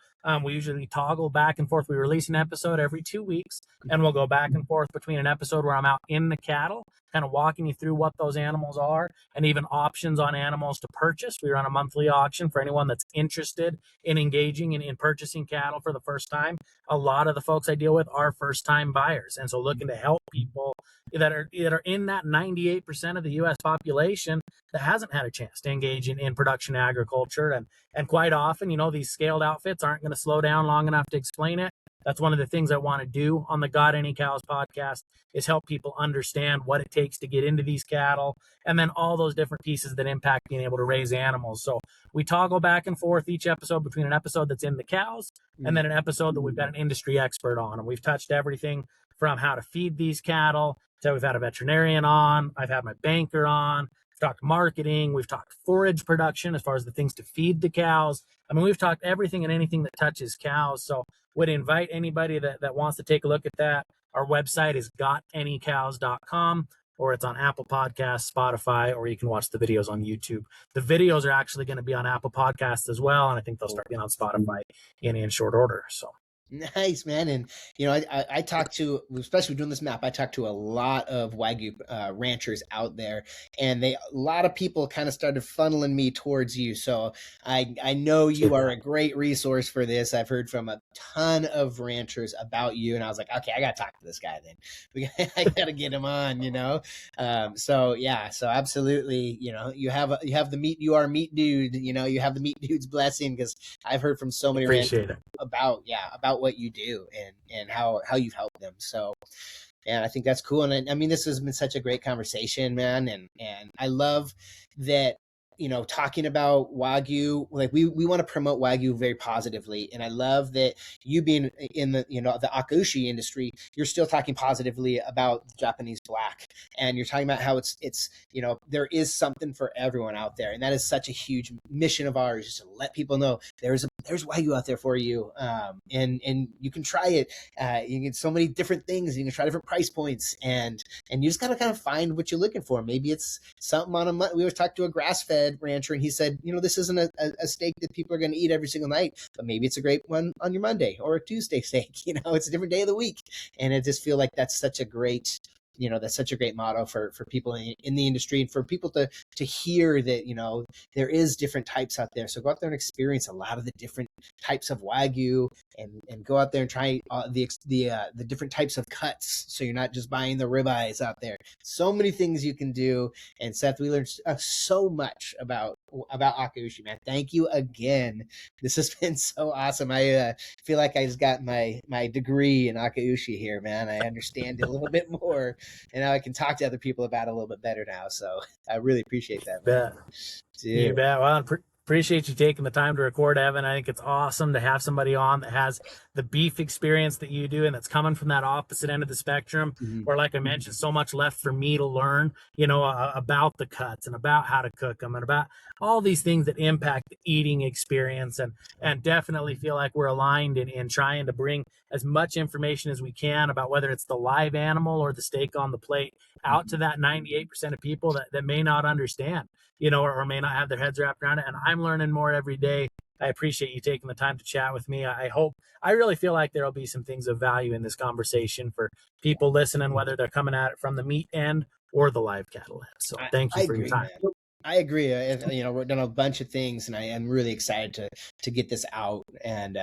We usually toggle back and forth. We release an episode every 2 weeks, and we'll go back and forth between an episode where I'm out in the cattle, kind of walking you through what those animals are, and even options on animals to purchase. We run a monthly auction for anyone that's interested in engaging in purchasing cattle for the first time. A lot of the folks I deal with are first-time buyers, and so looking to help people that are in that 98% of the U.S. population that hasn't had a chance to engage in production agriculture. And quite often, you know, these scaled outfits aren't going to slow down long enough to explain it. That's one of the things I want to do on the Got Any Cows podcast, is help people understand what it takes to get into these cattle, and then all those different pieces that impact being able to raise animals. So we toggle back and forth each episode between an episode that's in the cows and then an episode that we've got an industry expert on. And we've touched everything from how to feed these cattle, so we've had a veterinarian on, I've had my banker on, we've talked marketing, we've talked forage production as far as the things to feed the cows. I mean, we've talked everything and anything that touches cows. So would invite anybody that wants to take a look at that. Our website is gotanycows.com, or it's on Apple Podcasts, Spotify, or you can watch the videos on YouTube. The videos are actually going to be on Apple Podcasts as well, and I think they'll start being on Spotify in short order. So Nice, man. And I talked to, especially doing this map, I talked to a lot of Wagyu ranchers out there, and a lot of people kind of started funneling me towards you. So I know you are a great resource for this. I've heard from a ton of ranchers about you, and I was like, okay, I got to talk to this guy then. I got to get him on, So absolutely, you have the meat, you are meat dude, you have the meat dude's blessing, because I've heard from so many ranchers about what you do and how you've helped them. So and I think that's cool. And I mean, this has been such a great conversation, man. And I love that, talking about Wagyu, like we want to promote Wagyu very positively. And I love that you being in the, the Akaushi industry, you're still talking positively about Japanese Black. And you're talking about how it's, there is something for everyone out there. And that is such a huge mission of ours, just to let people know there's Wagyu out there for you. And you can try it. You can get so many different things. You can try different price points, and you just gotta kind of find what you're looking for. Maybe it's something on a, we were talking to a grass-fed rancher, and he said, this isn't a steak that people are going to eat every single night, but maybe it's a great one on your Monday or a Tuesday steak. It's a different day of the week. And I just feel like that's such a great, that's such a great motto for people in the industry, and for people to hear that, there is different types out there. So go out there and experience a lot of the different types of Wagyu, and go out there and try the different types of cuts. So you're not just buying the ribeyes out there. So many things you can do. And Seth, we learned so much about Akaushi, man. Thank you again. This has been so awesome. I feel like I just got my degree in Akaushi here, man. I understand it a little bit more, and now I can talk to other people about it a little bit better now. So I really appreciate that, man. You bet. Well, appreciate you taking the time to record, Evan. I think it's awesome to have somebody on that has the beef experience that you do, and that's coming from that opposite end of the spectrum, where, like I mentioned, so much left for me to learn, about the cuts and about how to cook them and about all these things that impact the eating experience, and definitely feel like we're aligned in trying to bring as much information as we can about whether it's the live animal or the steak on the plate out to that 98% of people that may not understand, or may not have their heads wrapped around it. And I'm learning more every day. I appreciate you taking the time to chat with me. I really feel like there'll be some things of value in this conversation for people listening, whether they're coming at it from the meat end or the live cattle end. So thank you for your time. Man. I agree. We've done a bunch of things, and I am really excited to get this out. And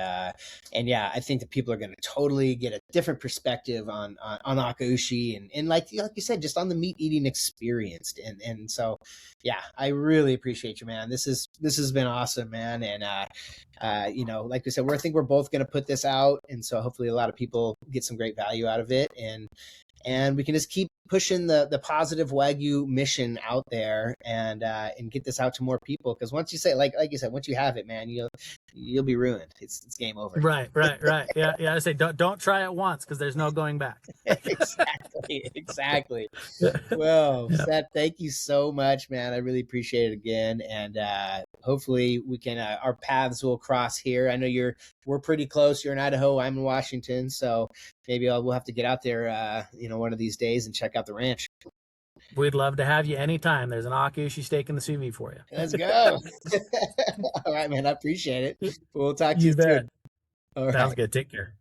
yeah, I think that people are going to totally get a different perspective on Akaushi, and like you said, just on the meat eating experience. And so, yeah, I really appreciate you, man. This has been awesome, man. And like we said, I think we're both going to put this out, and so hopefully a lot of people get some great value out of it, and we can just keep pushing the positive Wagyu mission out there, and get this out to more people. Because once you say, like you said, once you have it, man, you'll be ruined. It's game over. Right. Yeah. I say don't try it once, because there's no going back. Exactly. Well, yeah. Seth, thank you so much, man. I really appreciate it again, and hopefully we can our paths will cross here. I know we're pretty close. You're in Idaho, I'm in Washington, so maybe we'll have to get out there one of these days and check out the ranch. We'd love to have you anytime. There's an Akaushi steak in the CV for you. Let's go. All right, man. I appreciate it. We'll talk to you soon. Sounds good. Take care.